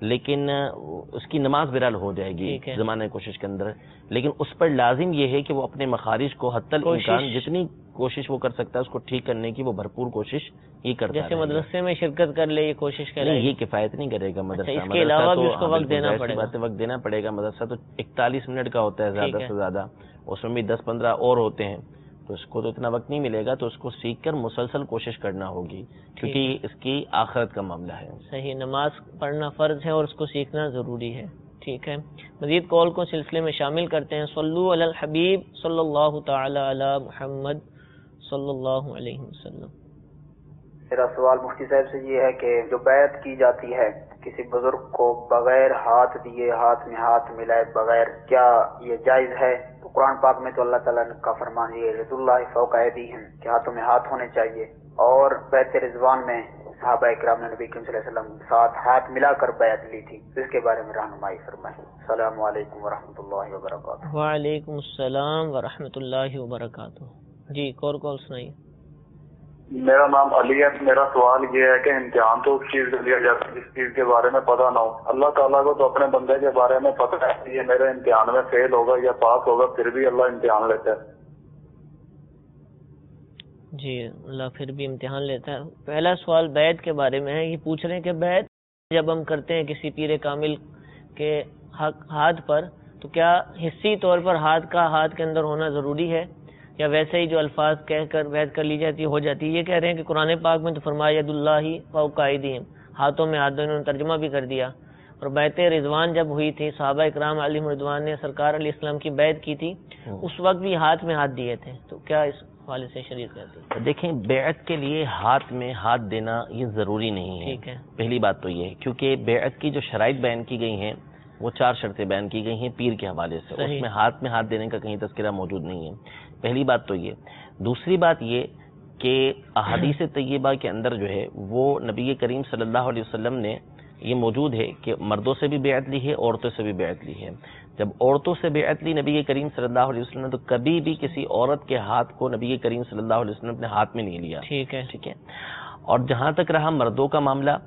لیکن اس کی نماز بہرحال ہو جائے گی زمانہ کوشش کے اندر. لیکن اس پر لازم یہ ہے کہ وہ اپنے مخارج کو حتی الامکان جتنی کوشش وہ کر سکتا ہے اس کو ٹھیک کرنے کی وہ بھرپور کوشش یہ کرتا ہے. جیسے مدرسے میں شرکت کر لے، یہ کوشش کرے، یہ کفایت نہیں کرے گا. مدرسہ اس کے علاوہ بھی اس کو وقت دینا پڑے گا. وقت دینا پڑے گا. مدرسہ تو 41 منٹ کا ہوتا ہے زیادہ سے زیادہ، اس میں بھی 10-15 اور ہوتے ہیں، تو اس کو تو اتنا وقت نہیں ملے گا. تو اس کو سیکھ کر مسلسل کوشش کرنا ہوگی کیونکہ اس کی آخرت کا معاملہ ہے. صحیح، نماز پڑھنا فرض ہے اور اس کو سیکھنا ضروری ہے. ٹھیک ہے، مزید کال کو سلسلے میں شامل کرتے ہیں. صلو علی الحبیب صلی اللہ تعالی علی محمد صلی اللہ علیہ وسلم. میرا سوال مفتی صاحب سے یہ ہے کہ جو بیعت کی جاتی ہے کسی بزرگ کو بغیر ہاتھ دیے، ہاتھ میں ہاتھ ملائے بغیر، کیا یہ جائز ہے؟ تو قرآن پاک میں تو اللہ تعالیٰ کا فرمان یہ ہے، رضی اللہ فوق ایدیہم، کہ ہاتھوں میں ہاتھ ہونے چاہیے. اور بیعت رضوان میں صحابہ کرام نے نبی کریم صلی اللہ علیہ وسلم ساتھ ہاتھ ملا کر بیعت لی تھی، اس کے بارے میں رہنمائی فرمائیں. السلام علیکم ورحمۃ اللہ وبرکاتہ. وعلیکم السلام ورحمۃ اللہ وبرکاتہ. جی کال سنائیے. میرا نام علی ہے. میرا سوال یہ ہے کہ امتحان تو اس چیز سے لیا جاتا ہے جس چیز کے بارے میں پتہ نہ ہو. اللہ تعالیٰ کو تو اپنے بندے کے بارے میں پتہ ہے کہ یہ میرے امتحان میں فیل ہوگا یا پاس ہوگا، پھر بھی اللہ امتحان لیتا ہے. جی اللہ پھر بھی امتحان لیتا ہے. پہلا سوال بیعت کے بارے میں ہے. یہ پوچھ رہے ہیں کہ بیعت جب ہم کرتے ہیں کسی پیر کامل کے ہاتھ پر تو کیا حصی طور پر ہاتھ کے اندر ہونا ضروری ہے یا ویسے ہی جو الفاظ کہہ کر بیعت کر لی جاتی ہو جاتی ہے؟ یہ کہہ رہے ہیں کہ قرآن پاک میں تو فرمایا ید اللہ فوق ایدیہم، ہاتھوں میں ہاتھ، انہوں نے ترجمہ بھی کر دیا. اور بیعت رضوان جب ہوئی تھی، صحابہ اکرام علیہم رضوان نے سرکار علیہ السلام کی بیعت کی تھی، اس وقت بھی ہاتھ میں ہاتھ دیے تھے. تو کیا اس حوالے سے شریعت کہتی ہے؟ دیکھیں، بیعت کے لیے ہاتھ میں ہاتھ دینا یہ ضروری نہیں ہے. ٹھیک ہے، پہلی بات تو یہ ہے کیونکہ بیعت کی جو شرائط بیان کی گئی ہیں وہ 4 شرطیں بیان کی گئی ہیں پیر کے حوالے سے. اس میں ہاتھ دینے کا کہیں تذکرہ موجود نہیں ہے. پہلی بات تو یہ. دوسری بات یہ کہ احادیث طیبہ کے اندر جو ہے وہ نبی کریم صلی اللہ علیہ وسلم نے یہ موجود ہے کہ مردوں سے بھی بیعت لی ہے، عورتوں سے بھی بیعت لی ہے. جب عورتوں سے بیعت لی نبی کریم صلی اللہ علیہ وسلم نے تو کبھی بھی کسی عورت کے ہاتھ کو نبی کریم صلی اللہ علیہ وسلم اپنے ہاتھ میں نہیں لیا. ٹھیک ہے. اور جہاں تک رہا مردوں کا معاملہ،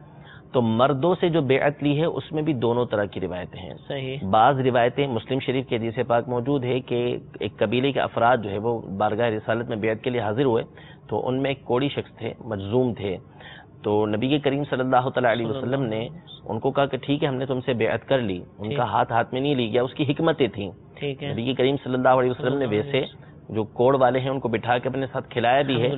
تو مردوں سے جو بیعت لی ہے اس میں بھی دونوں طرح کی روایتیں ہیں. صحیح. بعض روایتیں مسلم شریف کے حدیث پاک موجود ہے کہ ایک قبیلے کے افراد جو ہے وہ بارگاہ رسالت میں بیعت کے لیے حاضر ہوئے تو ان میں ایک کوڑی شخص تھے، مجذوم تھے. تو نبی کریم صلی اللہ تعالیٰ علیہ وسلم نے ان کو کہا کہ ٹھیک ہے ہم نے تم سے بیعت کر لی. ان کا ہاتھ میں نہیں لی گیا. اس کی حکمتیں تھیں. نبی کریم صلی اللہ علیہ وسلم نے ویسے جو کوڑ والے ہیں ان کو بٹھا کے اپنے ساتھ کھلایا بھی ہے،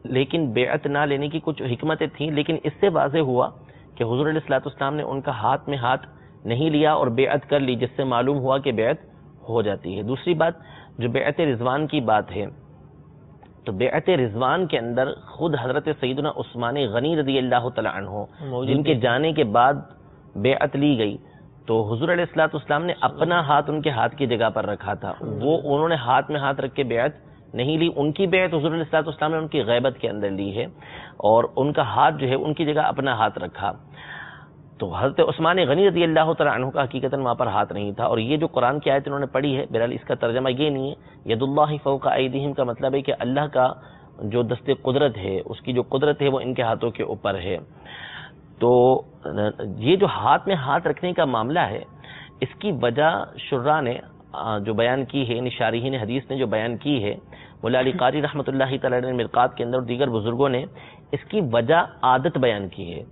لیکن بیعت نہ لینے کی کچھ حکمتیں تھیں. لیکن اس سے واضح ہوا کہ حضور علیہ الصلوۃ والسلام نے ان کا ہاتھ میں ہاتھ نہیں لیا اور بیعت کر لی، جس سے معلوم ہوا کہ بیعت ہو جاتی ہے. دوسری بات جو بیعت رضوان کی بات ہے، تو بیعت رضوان کے اندر خود حضرت سیدنا عثمان غنی رضی اللہ تعالی عنہ جن کے جانے کے بعد بیعت لی گئی تو حضور علیہ الصلوۃ والسلام نے اپنا ہاتھ ان کے ہاتھ کی جگہ پر رکھا تھا. وہ انہوں نے ہاتھ میں ہاتھ رکھ کے بیعت نہیں لی. ان کی بیعت حضور علیہ الصلوۃ والسلام نے ان کی غیبت کے اندر لی ہے اور ان کا ہاتھ جو ہے ان کی جگہ اپنا ہاتھ رکھا. تو حضرت عثمان غنی رضی اللہ تعالیٰ عنہ کا حقیقتاً وہاں پر ہاتھ نہیں تھا. اور یہ جو قرآن کی آیت انہوں نے پڑھی ہے، بہرحال اس کا ترجمہ یہ نہیں ہے. ید اللہ فوق ایدیہم کا مطلب ہے کہ اللہ کا جو دست قدرت ہے، اس کی جو قدرت ہے وہ ان کے ہاتھوں کے اوپر ہے. تو یہ جو ہاتھ میں ہاتھ رکھنے کا معاملہ ہے، اس کی وجہ شرح نے جو بیان کی ہے، شارحین حدیث نے جو بیان کی ہے، مولا علی قاری رحمۃ اللہ تعالی علیہ نے مرقات کے اندر اور دیگر بزرگوں نے اس کی وجہ عادت بیان کی ہے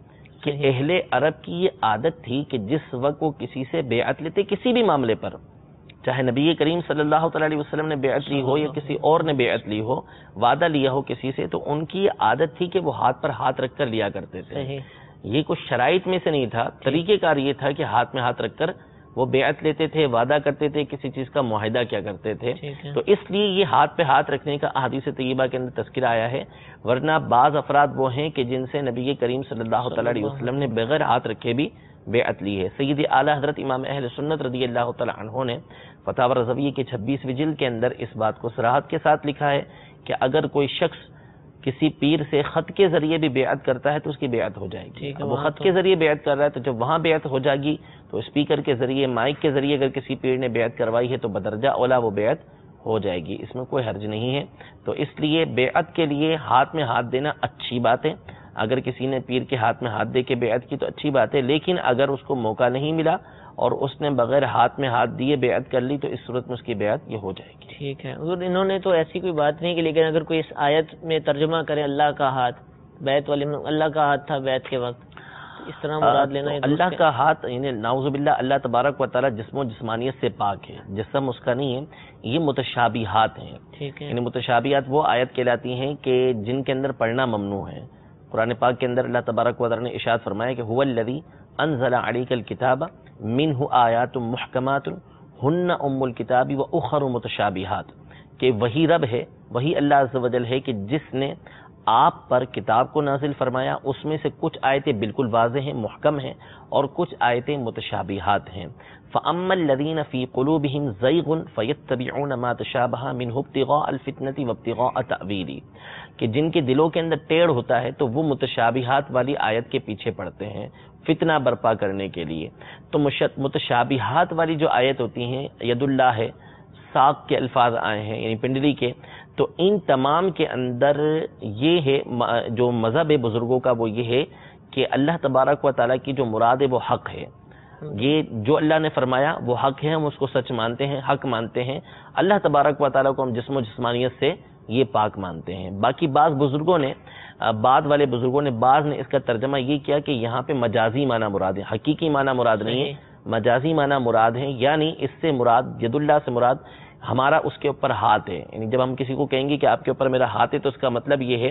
کہ اہل عرب کی یہ عادت تھی کہ جس وقت وہ کسی سے بیعت لیتے کسی بھی معاملے پر، چاہے نبی کریم صلی اللہ تعالی علیہ وسلم نے بیعت لی ہو یا کسی اور نے بیعت لی ہو، وعدہ لیا ہو کسی سے، تو ان کی عادت تھی کہ وہ ہاتھ پر ہاتھ رکھ کر لیا کرتے تھے. یہ کچھ شرائط میں سے نہیں تھا، طریقہ کار یہ تھا کہ ہاتھ میں ہاتھ رکھ کر وہ بیعت لیتے تھے، وعدہ کرتے تھے، کسی چیز کا معاہدہ کیا کرتے تھے. تو اس لیے یہ ہاتھ پہ ہاتھ رکھنے کا احادیث طیبہ کے اندر تذکرہ آیا ہے. ورنہ بعض افراد وہ ہیں کہ جن سے نبی کریم صلی اللہ تعالی علیہ وسلم نے بغیر ہاتھ رکھے بھی بیعت لی ہے. سید اعلی حضرت امام اہل سنت رضی اللہ تعالی عنہ نے فتاوی رضویہ کے 26ویں جلد کے اندر اس بات کو صراحت کے ساتھ لکھا ہے کہ اگر کوئی شخص کسی پیر سے خط کے ذریعے بھی بیعت کرتا ہے تو اس کی بیعت ہو جائے گی. وہ خط کے ذریعے بیعت کر رہا ہے تو جب وہاں بیعت ہو جائے گی تو اسپیکر کے ذریعے، مائک کے ذریعے اگر کسی پیر نے بیعت کروائی ہے تو بدرجہ اولا وہ بیعت ہو جائے گی. اس میں کوئی حرج نہیں ہے. تو اس لیے بیعت کے لیے ہاتھ میں ہاتھ دینا اچھی بات ہے. اگر کسی نے پیر کے ہاتھ میں ہاتھ دے کے بیعت کی تو اچھی بات ہے، لیکن اگر اس کو موقع نہیں ملا اور اس نے بغیر ہاتھ میں ہاتھ دیے بیعت کر لی تو اس صورت میں اس کی بیعت یہ ہو جائے گی. ٹھیک ہے حضور، انہوں نے تو ایسی کوئی بات نہیں کی، لیکن اگر کوئی اس آیت میں ترجمہ کرے اللہ کا ہاتھ، بیعت والے میں اللہ کا ہاتھ تھا بیعت کے وقت، اس طرح مراد لینا ہے اللہ کا ہاتھ، یعنی نعوذ باللہ اللہ تبارک و تعالی جسم و جسمانیت سے پاک ہے، جسم اس کا نہیں ہے. یہ متشابہات ہیں. ٹھیک ہے. یعنی متشابہات وہ آیت کہلاتی ہیں کہ جن کے اندر پڑھنا ممنوع ہے. قرآن پاک کے اندر اللہ تبارک و تعالی نے ارشاد فرمایا کہ هو الذی انزل علیک الکتاب منہ آیات محکمات ہن ام الکتاب واخر متشابہات، کہ وہی رب ہے، وہی اللہ عز و جل ہے کہ جس نے آپ پر کتاب کو نازل فرمایا. اس میں سے کچھ آیتیں بالکل واضح ہیں، محکم ہیں، اور کچھ آیتیں متشابہات ہیں. فَأَمَّا الَّذِينَ فِي قُلُوبِهِمْ زَيْغٌ فَيَتَّبِعُونَ مَا تَشَابَهَ مِنْهُ ابْتِغَاءَ الْفِتْنَةِ وَابْتِغَاءَ تَأْوِيلِهِ، کہ جن کے دلوں کے اندر ٹیڑھ ہوتا ہے تو وہ متشابہات والی آیت کے پیچھے پڑتے ہیں فتنہ برپا کرنے کے لیے. تو متشابہات والی جو آیت ہوتی ہیں، ید اللہ ہے، ساق کے الفاظ آئے ہیں یعنی پنڈلی کے، تو ان تمام کے اندر یہ ہے جو مذہب بزرگوں کا وہ یہ ہے کہ اللہ تبارک و تعالیٰ کی جو مراد ہے وہ حق ہے. یہ جو اللہ نے فرمایا وہ حق ہے، ہم اس کو سچ مانتے ہیں، حق مانتے ہیں. اللہ تبارک و تعالیٰ کو ہم جسم و جسمانیت سے یہ پاک مانتے ہیں. باقی بعض بزرگوں نے، بعد والے بزرگوں نے، بعض نے اس کا ترجمہ یہ کیا کہ یہاں پہ مجازی معنی مراد ہے، حقیقی معنی مراد نہیں ہے، مجازی معنی مراد ہے. یعنی اس سے مراد ید اللہ سے مراد ہمارا اس کے اوپر ہاتھ ہے. یعنی جب ہم کسی کو کہیں گے کہ آپ کے اوپر میرا ہاتھ ہے تو اس کا مطلب یہ ہے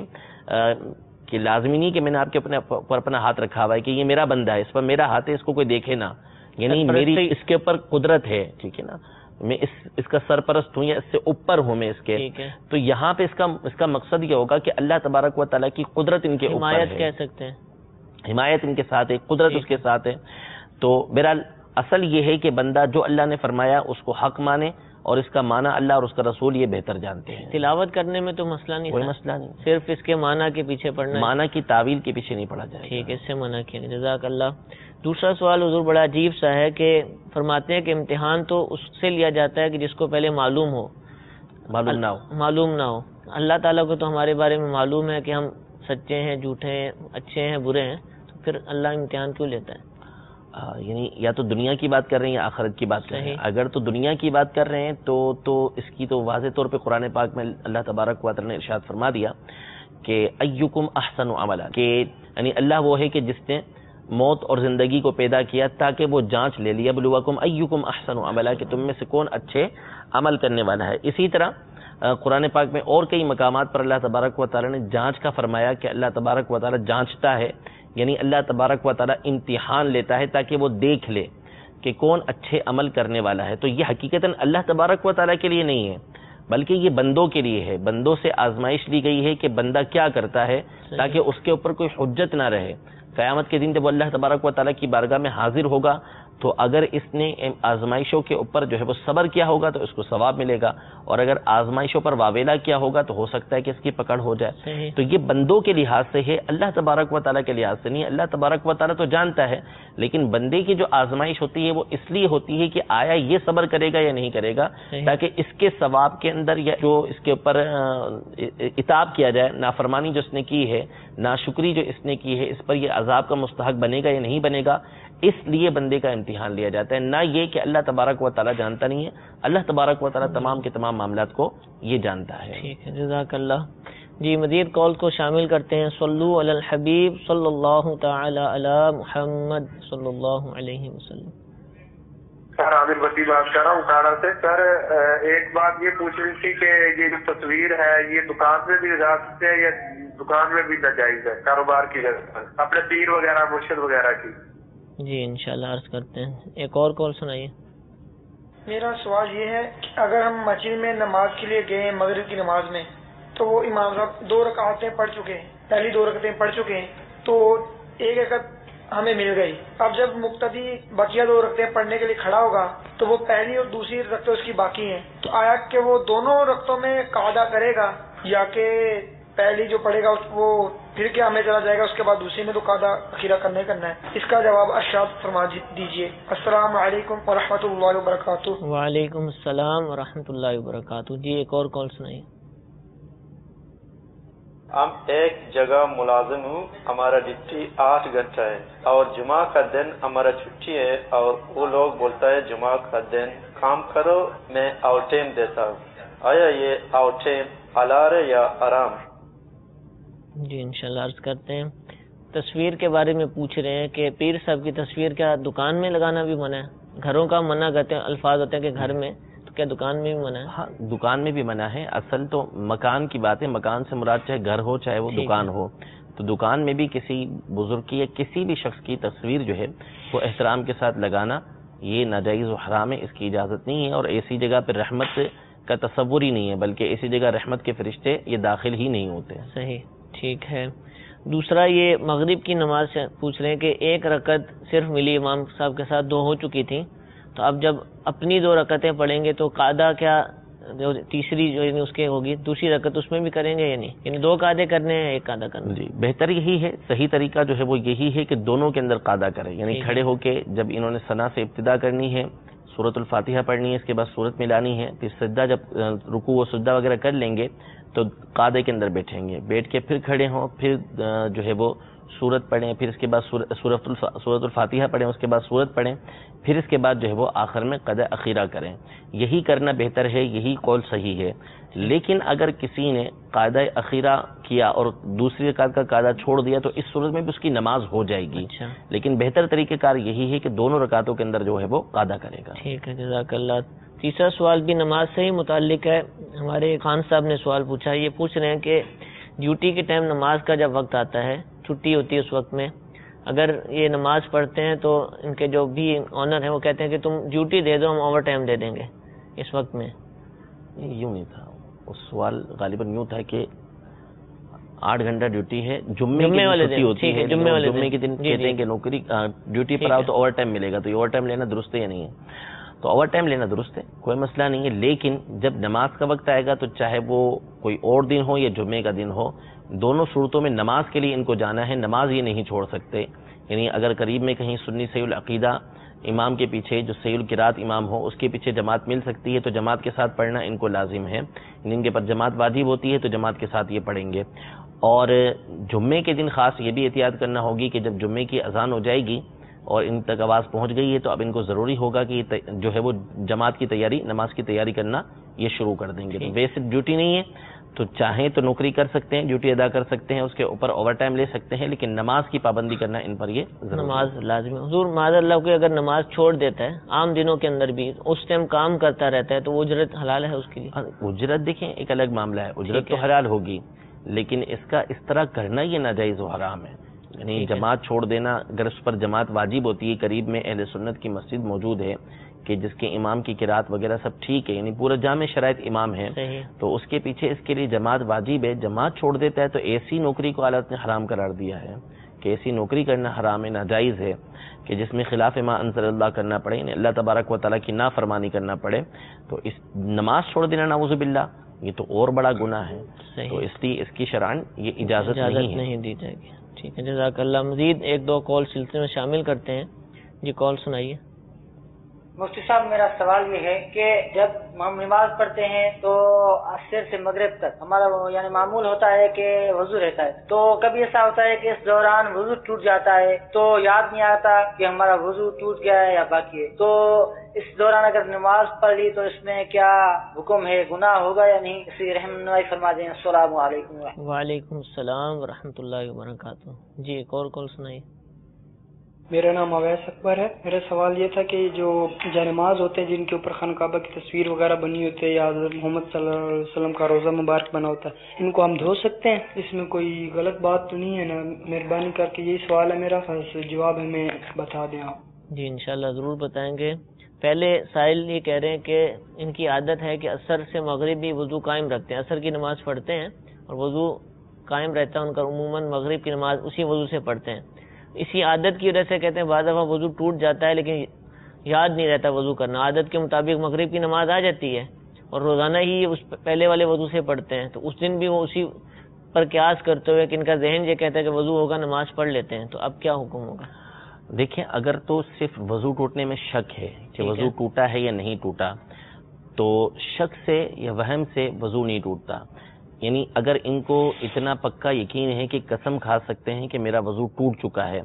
کہ لازمی نہیں کہ میں نے آپ کے اوپر اپنا ہاتھ رکھا ہوا ہے کہ یہ میرا بندہ ہے، اس پر میرا ہاتھ ہے، اس کو کوئی دیکھے نہ، یعنی میری اس کے اوپر قدرت ہے. ٹھیک ہے نا، میں اس کا سرپرست ہوں یا اس سے اوپر ہوں میں اس کے. تو یہاں پہ اس کا مقصد یہ ہوگا کہ اللہ تبارک و تعالیٰ کی قدرت ان کے اوپر ہے، حمایت کہہ سکتے ہیں، حمایت ان کے ساتھ ہے، قدرت اس کے ساتھ ہے. تو بہرحال اصل یہ ہے کہ بندہ جو اللہ نے فرمایا اس کو حق مانے، اور اس کا معنی اللہ اور اس کا رسول یہ بہتر جانتے ہیں. تلاوت کرنے میں تو مسئلہ نہیں، کوئی مسئلہ نہیں، صرف اس کے معنی کے پیچھے پڑھنا، معنی کی تعویل کے پیچھے نہیں پڑھا جائے. ٹھیک ہے، اس سے منع کیا. جزاک اللہ. دوسرا سوال حضور بڑا عجیب سا ہے کہ فرماتے ہیں کہ امتحان تو اس سے لیا جاتا ہے کہ جس کو پہلے معلوم ہو، معلوم نہ ہو. اللہ تعالیٰ کو تو ہمارے بارے میں معلوم ہے کہ ہم سچے ہیں، جھوٹے ہیں، اچھے ہیں، برے ہیں، تو پھر اللہ امتحان کیوں لیتا ہے؟ یعنی یا تو دنیا کی بات کر رہے ہیں یا آخرت کی بات کر رہے ہیں. اگر تو دنیا کی بات کر رہے ہیں تو اس کی تو واضح طور پہ قرآن پاک میں اللہ تبارک و تعالی نے ارشاد فرما دیا کہ ایکم احسن عملا، کہ یعنی اللہ وہ ہے کہ جس نے موت اور زندگی کو پیدا کیا تاکہ وہ جانچ لے لیا، بلواکم ایکم احسن عملا، کہ تم میں سے کون اچھے عمل کرنے والا ہے. اسی طرح قرآن پاک میں اور کئی مقامات پر اللہ تبارک و تعالی نے جانچ کا فرمایا کہ اللہ تبارک و تعالی جانچتا ہے، یعنی اللہ تبارک و تعالی امتحان لیتا ہے تاکہ وہ دیکھ لے کہ کون اچھے عمل کرنے والا ہے. تو یہ حقیقتاً اللہ تبارک و تعالی کے لیے نہیں ہے بلکہ یہ بندوں کے لیے ہے. بندوں سے آزمائش لی گئی ہے کہ بندہ کیا کرتا ہے تاکہ اس کے اوپر کوئی حجت نہ رہے. قیامت کے دن جب اللہ تبارک و تعالی کی بارگاہ میں حاضر ہوگا تو اگر اس نے آزمائشوں کے اوپر جو ہے وہ صبر کیا ہوگا تو اس کو ثواب ملے گا، اور اگر آزمائشوں پر واویلا کیا ہوگا تو ہو سکتا ہے کہ اس کی پکڑ ہو جائے. تو یہ بندوں کے لحاظ سے ہے، اللہ تبارک و تعالیٰ کے لحاظ سے نہیں. اللہ تبارک و تعالیٰ تو جانتا ہے، لیکن بندے کی جو آزمائش ہوتی ہے وہ اس لیے ہوتی ہے کہ آیا یہ صبر کرے گا یا نہیں کرے گا، تاکہ اس کے ثواب کے اندر یا جو اس کے اوپر عتاب کیا جائے، نافرمانی جو اس نے کی ہے، ناشکری جو اس نے کی ہے، اس پر یہ عذاب کا مستحق بنے گا یا نہیں بنے گا. اس لیے بندے کا امتحان لیا جاتا ہے، نہ یہ کہ اللہ تبارک و تعالیٰ جانتا نہیں ہے. اللہ تبارک و تعالیٰ تمام کے تمام معاملات کو یہ جانتا ہے. ٹھیک ہے، جزاک اللہ. جی مزید کال کو شامل کرتے ہیں. صلو علی الحبیب صلی اللہ تعالی علی محمد صلی اللہ علیہ وسلم. سر عامر وسیع بات کر رہا ہوں اکاڑا سے. سر ایک بات یہ پوچھ رہی تھی کہ یہ جو تصویر ہے یہ دکان پہ بھی لگا سکتے ہیں یا دکان میں بھی ناجائز ہے کاروبار کی اپنے پیر وغیرہ مرشد وغیرہ کی؟ جی انشاءاللہ عرض کرتے ہیں. ایک اور کال سنائیے. میرا سوال یہ ہے کہ اگر ہم مسجد میں نماز کے لیے گئے مغرب کی نماز میں تو وہ امام صاحب 2 رکعتیں پڑھ چکے ہیں، پہلی 2 رکعتیں پڑھ چکے ہیں تو ایک رکعت ہمیں مل گئی. اب جب مقتدی بقیہ 2 رکعتیں پڑھنے کے لیے کھڑا ہوگا تو وہ پہلی اور دوسری رکعتیں اس کی باقی ہیں، تو آیا کہ وہ دونوں رکعتوں میں قعدہ کرے گا یا کہ پہلی جو پڑھے گا وہ پھر کیا ہمیں چلا جائے گا اس کے بعد دوسری میں تو قعدہ اخیرہ کرنا ہے؟ اس کا جواب ارشاد فرما دیجیے. السلام علیکم ورحمۃ اللہ وبرکاتہ. وعلیکم السلام ورحمۃ اللہ وبرکاتہ. جی ایک اور کال سنائیے. ہم ایک جگہ ملازم ہوں، ہمارا ڈیوٹی 8 گھنٹہ ہے اور جمعہ کا دن ہمارا چھٹی ہے اور وہ لوگ بولتا ہے جمعہ کا دن کام کرو، میں آؤٹ ٹائم دیتا ہوں. آیا یہ آؤٹ ٹائم حلال ہے یا حرام؟ جی انشاءاللہ عرض کرتے ہیں. تصویر کے بارے میں پوچھ رہے ہیں کہ پیر صاحب کی تصویر کیا دکان میں لگانا بھی منع ہے؟ گھروں کا منع کرتے ہیں، الفاظ ہوتے ہیں کہ گھر میں، تو کیا دکان میں بھی منع ہے؟ ہاں دکان میں بھی منع ہے. اصل تو مکان کی بات ہے، مکان سے مراد چاہے گھر ہو چاہے وہ دکان ہو، تو دکان میں بھی کسی بزرگ کی یا کسی بھی شخص کی تصویر جو ہے وہ احترام کے ساتھ لگانا یہ ناجائز و حرام ہے، اس کی اجازت نہیں ہے. اور ایسی جگہ پہ رحمت کا تصور ہی نہیں ہے، بلکہ ایسی جگہ رحمت کے فرشتے یہ داخل ہی نہیں ہوتے. صحیح، ٹھیک ہے. دوسرا یہ مغرب کی نماز سے پوچھ رہے ہیں کہ 1 رکعت صرف ملی امام صاحب کے ساتھ، 2 ہو چکی تھی، تو اب جب اپنی 2 رکعتیں پڑھیں گے تو قعدہ کیا جو تیسری جو یعنی اس کے ہوگی دوسری رکعت اس میں بھی کریں گے یا نہیں؟ یعنی 2 قعدے کرنے ہیں، 1 قعدہ کرنا؟ جی بہتر یہی ہے، صحیح طریقہ جو ہے وہ یہی ہے کہ دونوں کے اندر قعدہ کریں. یعنی کھڑے ہو کے جب انہوں نے ثنا سے ابتدا کرنی ہے، سورۃ الفاتحہ پڑھنی ہے، اس کے بعد سورت ملانی ہے، پھر سجدہ جب رکوع و سجدہ وغیرہ کر لیں گے تو قعدے کے اندر بیٹھیں گے، بیٹھ کے پھر کھڑے ہوں، پھر جو ہے وہ سورت پڑھیں، پھر اس کے بعد سورۃ الفاتحہ پڑھیں، اس کے بعد سورت پڑھیں، پھر اس کے بعد جو ہے وہ آخر میں قضاء اخیرہ کریں. یہی کرنا بہتر ہے، یہی قول صحیح ہے. لیکن اگر کسی نے قاعدہ اخیرہ کیا اور دوسری رکعت کا قاعدہ چھوڑ دیا تو اس صورت میں بھی اس کی نماز ہو جائے گی. لیکن بہتر طریقہ کار یہی ہے کہ دونوں رکعتوں کے اندر جو ہے وہ قاعدہ کرے گا. ٹھیک ہے، جزاک اللہ. تیسرا سوال بھی نماز سے ہی متعلق ہے. ہمارے خان صاحب نے سوال پوچھا، یہ پوچھ رہے ہیں کہ ڈیوٹی کے ٹائم نماز کا جب وقت آتا ہے، چھٹی ہوتی ہے، اس وقت میں اگر یہ نماز پڑھتے ہیں تو ان کے جو بھی آنر ہیں وہ کہتے ہیں کہ تم ڈیوٹی دے دو، ہم اوور ٹائم دے دیں گے اس وقت میں. یوں نہیں تھا اس سوال، غالباً یوں تھا کہ 8 گھنٹہ ڈیوٹی ہے، جمعے والے چھٹی ہوتی ہے، جمعے کے دن کہتے ہیں کہ نوکری ڈیوٹی پر آؤ تو اوور ٹائم ملے گا. تو یہ اوور ٹائم لینا درست ہے یا نہیں ہے؟ تو اوور ٹائم لینا درست ہے، کوئی مسئلہ نہیں ہے. لیکن جب نماز کا وقت آئے گا تو چاہے وہ کوئی اور دن ہو یا جمعے کا دن ہو، دونوں صورتوں میں نماز کے لیے ان کو جانا ہے، نماز یہ نہیں چھوڑ سکتے. یعنی اگر قریب میں کہیں سنی صحیح العقیدہ امام کے پیچھے جو صحیح القرات امام ہو اس کے پیچھے جماعت مل سکتی ہے تو جماعت کے ساتھ پڑھنا ان کو لازم ہے. ان کے پر جماعت واجب ہوتی ہے تو جماعت کے ساتھ یہ پڑھیں گے. اور جمعے کے دن خاص یہ بھی احتیاط کرنا ہوگی کہ جب جمعے کی اذان ہو جائے گی اور ان تک آواز پہنچ گئی ہے تو اب ان کو ضروری ہوگا کہ جو ہے وہ جماعت کی تیاری، نماز کی تیاری کرنا یہ شروع کر دیں گے. تو ویسے ڈیوٹی نہیں ہے تو چاہیں تو نوکری کر سکتے ہیں، ڈیوٹی ادا کر سکتے ہیں، اس کے اوپر اوور ٹائم لے سکتے ہیں، لیکن نماز کی پابندی کرنا ان پر یہ نماز لازمی. حضور معاذ اللہ کوئی اگر نماز چھوڑ دیتا ہے عام دنوں کے اندر بھی اس ٹائم کام کرتا رہتا ہے تو وہ اجرت حلال ہے اس کے لیے؟ اجرت دیکھیں ایک الگ معاملہ ہے، اجرت تو حلال ہوگی لیکن اس کا اس طرح کرنا یہ ناجائز و حرام ہے. یعنی جماعت چھوڑ دینا، اگر اس پر جماعت واجب ہوتی ہے، قریب میں اہل سنت کی مسجد موجود ہے کہ جس کے امام کی قرات وغیرہ سب ٹھیک ہے، یعنی پورا جامع شرائط امام ہے، تو اس کے پیچھے اس کے لیے جماعت واجب ہے، جماعت چھوڑ دیتا ہے تو ایسی نوکری کو اللہ نے حرام قرار دیا ہے کہ ایسی نوکری کرنا حرام ہے، ناجائز ہے کہ جس میں خلاف ما انزل اللہ کرنا پڑے، یعنی اللہ تبارک و تعالیٰ کی نافرمانی کرنا پڑے. تو اس نماز چھوڑ دینا نعوذ باللہ یہ تو اور بڑا گناہ ہے. تو اس لیے اس کی شرعاً یہ اجازت نہیں دی جائے گی. ٹھیک ہے، جزاک اللہ. مزید 1-2 کال سلسلے میں شامل کرتے ہیں. جی کال سنائیے. مفتی صاحب میرا سوال یہ ہے کہ جب ہم نماز پڑھتے ہیں تو عصر سے مغرب تک ہمارا یعنی معمول ہوتا ہے کہ وضو رہتا ہے، تو کبھی ایسا ہوتا ہے کہ اس دوران وضو ٹوٹ جاتا ہے تو یاد نہیں آتا کہ ہمارا وضو ٹوٹ گیا ہے یا باقی ہے، تو اس دوران اگر نماز پڑھ لی تو اس میں کیا حکم ہے، گناہ ہوگا یا نہیں؟ اسی رحمنائی فرما دیں. السلام علیکم. وعلیکم السلام ورحمۃ اللہ وبرکاتہ. جی ایک اور کال سنائیے. میرا نام اویس اکبر ہے. میرا سوال یہ تھا کہ جو جانماز ہوتے ہیں جن کے اوپر خانہ کعبہ کی تصویر وغیرہ بنی ہوتی ہے یا حضرت محمد صلی اللہ علیہ وسلم کا روزہ مبارک بنا ہوتا ہے، ان کو ہم دھو سکتے ہیں؟ اس میں کوئی غلط بات تو نہیں ہے نا؟ مہربانی کر کے یہی سوال ہے میرا، جواب ہمیں بتا دیں آپ. جی انشاءاللہ ضرور بتائیں گے. پہلے سائل یہ کہہ رہے ہیں کہ ان کی عادت ہے کہ عصر سے مغرب بھی وضو قائم رکھتے ہیں، عصر کی نماز پڑھتے ہیں اور وضو قائم رہتا ہے ان کا، عموماً مغرب کی نماز اسی وضو سے پڑھتے ہیں. اسی عادت کی وجہ سے کہتے ہیں بعض دفعہ وضو ٹوٹ جاتا ہے لیکن یاد نہیں رہتا وضو کرنا، عادت کے مطابق مغرب کی نماز آ جاتی ہے اور روزانہ ہی اس پہلے والے وضو سے پڑھتے ہیں، تو اس دن بھی وہ اسی پر قیاس کرتے ہوئے کہ ان کا ذہن یہ کہتا ہے کہ وضو ہوگا نماز پڑھ لیتے ہیں. تو اب کیا حکم ہوگا؟ دیکھیں، اگر تو صرف وضو ٹوٹنے میں شک ہے کہ وضو ٹوٹا ہے یا نہیں ٹوٹا، تو شک سے یا وہم سے وضو نہیں ٹوٹتا. یعنی اگر ان کو اتنا پکا یقین ہے کہ قسم کھا سکتے ہیں کہ میرا وضو ٹوٹ چکا ہے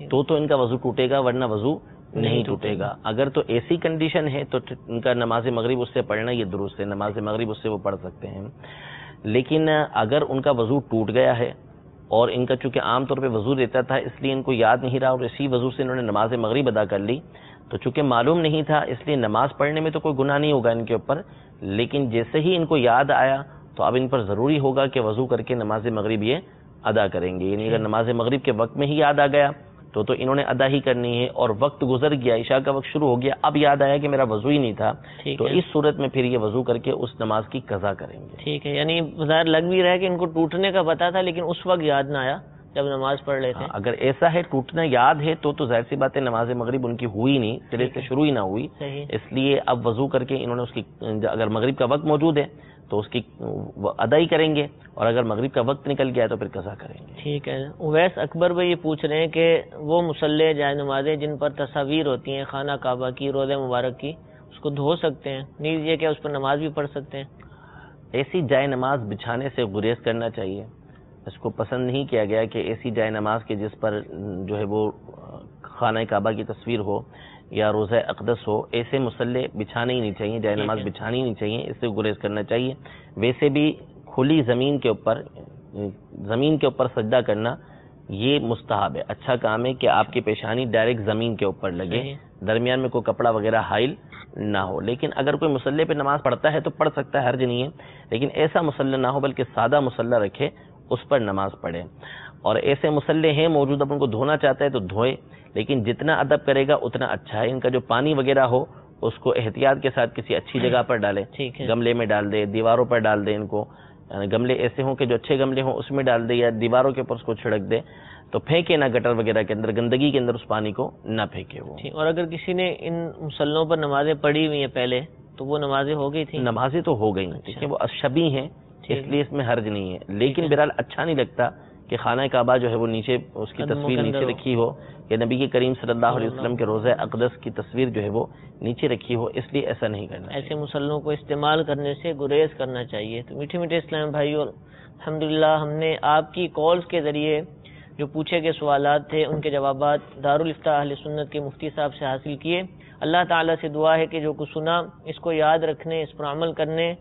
تو ان کا وضو ٹوٹے گا، ورنہ وضو نہیں ٹوٹے گا. اگر تو ایسی کنڈیشن ہے تو ان کا نماز مغرب اس سے پڑھنا یہ درست ہے، نماز مغرب اس سے وہ پڑھ سکتے ہیں. لیکن اگر ان کا وضو ٹوٹ گیا ہے اور ان کا چونکہ عام طور پہ وضو دیتا تھا اس لیے ان کو یاد نہیں رہا اور اسی وضو سے انہوں نے نماز مغرب ادا کر لی، تو چونکہ معلوم نہیں تھا اس لیے نماز پڑھنے میں تو کوئی گناہ نہیں ہوگا ان کے اوپر. لیکن جیسے ہی ان کو یاد آیا تو اب ان پر ضروری ہوگا کہ وضو کر کے نماز مغرب یہ ادا کریں گے. یعنی اگر نماز مغرب کے وقت میں ہی یاد آ گیا تو انہوں نے ادا ہی کرنی ہے، اور وقت گزر گیا، عشاء کا وقت شروع ہو گیا، اب یاد آیا کہ میرا وضو ہی نہیں تھا، تو اس صورت میں پھر یہ وضو کر کے اس نماز کی قضا کریں گے. ٹھیک ہے، یعنی ظاہر لگ بھی رہا ہے کہ ان کو ٹوٹنے کا پتہ تھا لیکن اس وقت یاد نہ آیا جب نماز پڑھ رہے تھے. اگر ایسا ہے ٹوٹنا یاد ہے تو ظاہر سی بات ہے نماز مغرب ان کی ہوئی نہیں، سرے سے شروع ہی نہ ہوئی، اس لیے اب وضو کر کے انہوں نے اس کی، اگر مغرب کا وقت موجود ہے تو اس کی ادائی کریں گے، اور اگر مغرب کا وقت نکل گیا تو پھر قضا کریں گے. ٹھیک ہے. اویس اکبر بھائی یہ پوچھ رہے ہیں کہ وہ مصلی جائے نمازیں جن پر تصاویر ہوتی ہیں خانہ کعبہ کی، روضہ مبارک کی، اس کو دھو سکتے ہیں؟ نیز یہ کہ اس پر نماز بھی پڑھ سکتے ہیں؟ ایسی جائے نماز بچھانے سے گریز کرنا چاہیے. اس کو پسند نہیں کیا گیا کہ ایسی جائے نماز کے جس پر جو ہے وہ خانہ کعبہ کی تصویر ہو یا روضہ اقدس ہو، ایسے مصلی بچھانے ہی نہیں چاہیے، جائے نماز بچھانی نہیں چاہیے، اس سے گریز کرنا چاہیے. ویسے بھی کھلی زمین کے اوپر سجدہ کرنا یہ مستحب ہے، اچھا کام ہے کہ آپ کی پیشانی ڈائریکٹ زمین کے اوپر لگے، درمیان میں کوئی کپڑا وغیرہ حائل نہ ہو. لیکن اگر کوئی مصلی پہ نماز پڑھتا ہے تو پڑھ سکتا ہے، حرج نہیں ہے، لیکن ایسا مصلی نہ ہو بلکہ سادہ مصلی رکھے، اس پر نماز پڑھے. اور ایسے مصلی ہیں موجود، اب ان کو دھونا چاہتا ہے تو دھوئے، لیکن جتنا ادب کرے گا اتنا اچھا ہے. ان کا جو پانی وغیرہ ہو اس کو احتیاط کے ساتھ کسی اچھی جگہ پر ڈالے، گملے میں ڈال دے، دیواروں پر ڈال دے. ان کو گملے ایسے ہوں کہ جو اچھے گملے ہوں اس میں ڈال دے، یا دیواروں کے اوپر اس کو چھڑک دے، تو پھینکے نہ گٹر وغیرہ کے اندر، گندگی کے اندر اس پانی کو نہ پھینکے. وہ اور اگر کسی نے ان مصلوں پر نمازیں پڑھی ہوئی ہیں پہلے تو وہ نمازیں ہو گئی تھیں؟ نمازیں تو ہو گئی، ٹھیک ہے، وہ شبی ہیں اس لیے اس میں حرج نہیں ہے. لیکن بہرحال اچھا نہیں لگتا کہ خانہ کعبہ جو ہے وہ نیچے اس کی تصویر نیچے رکھی ہو، یا نبی کے کریم صلی اللہ علیہ وسلم کے روضہ اقدس کی تصویر جو ہے وہ نیچے رکھی ہو، اس لیے ایسا نہیں کرنا. ایسے مصلوں کو استعمال کرنے سے گریز کرنا چاہیے. تو میٹھے میٹھے اسلام بھائیو، الحمدللہ ہم نے آپ کی کالز کے ذریعے جو پوچھے گئے سوالات تھے ان کے جوابات دارالافتاء اہل سنت کے مفتی صاحب سے حاصل کیے. اللہ تعالیٰ سے دعا ہے کہ جو کچھ سنا اس کو یاد رکھنے، اس پر عمل کرنے،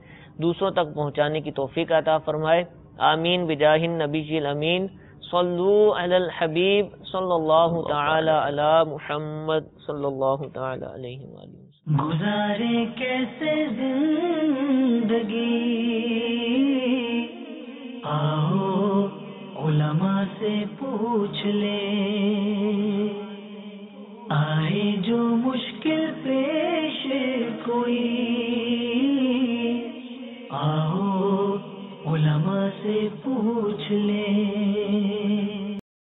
دوسروں تک پہنچانے کی توفیق عطا فرمائے. آمین بجاہ النبی الامین. صلو علی الحبیب صلی اللہ تعالی علی محمد صلی اللہ تعالی علیہ وآلہ. گزارے کیسے زندگی، آؤ علماء سے پوچھ لیں، آئے جو مشکل پیش کوئی، آؤ علماء سے پوچھ لیں.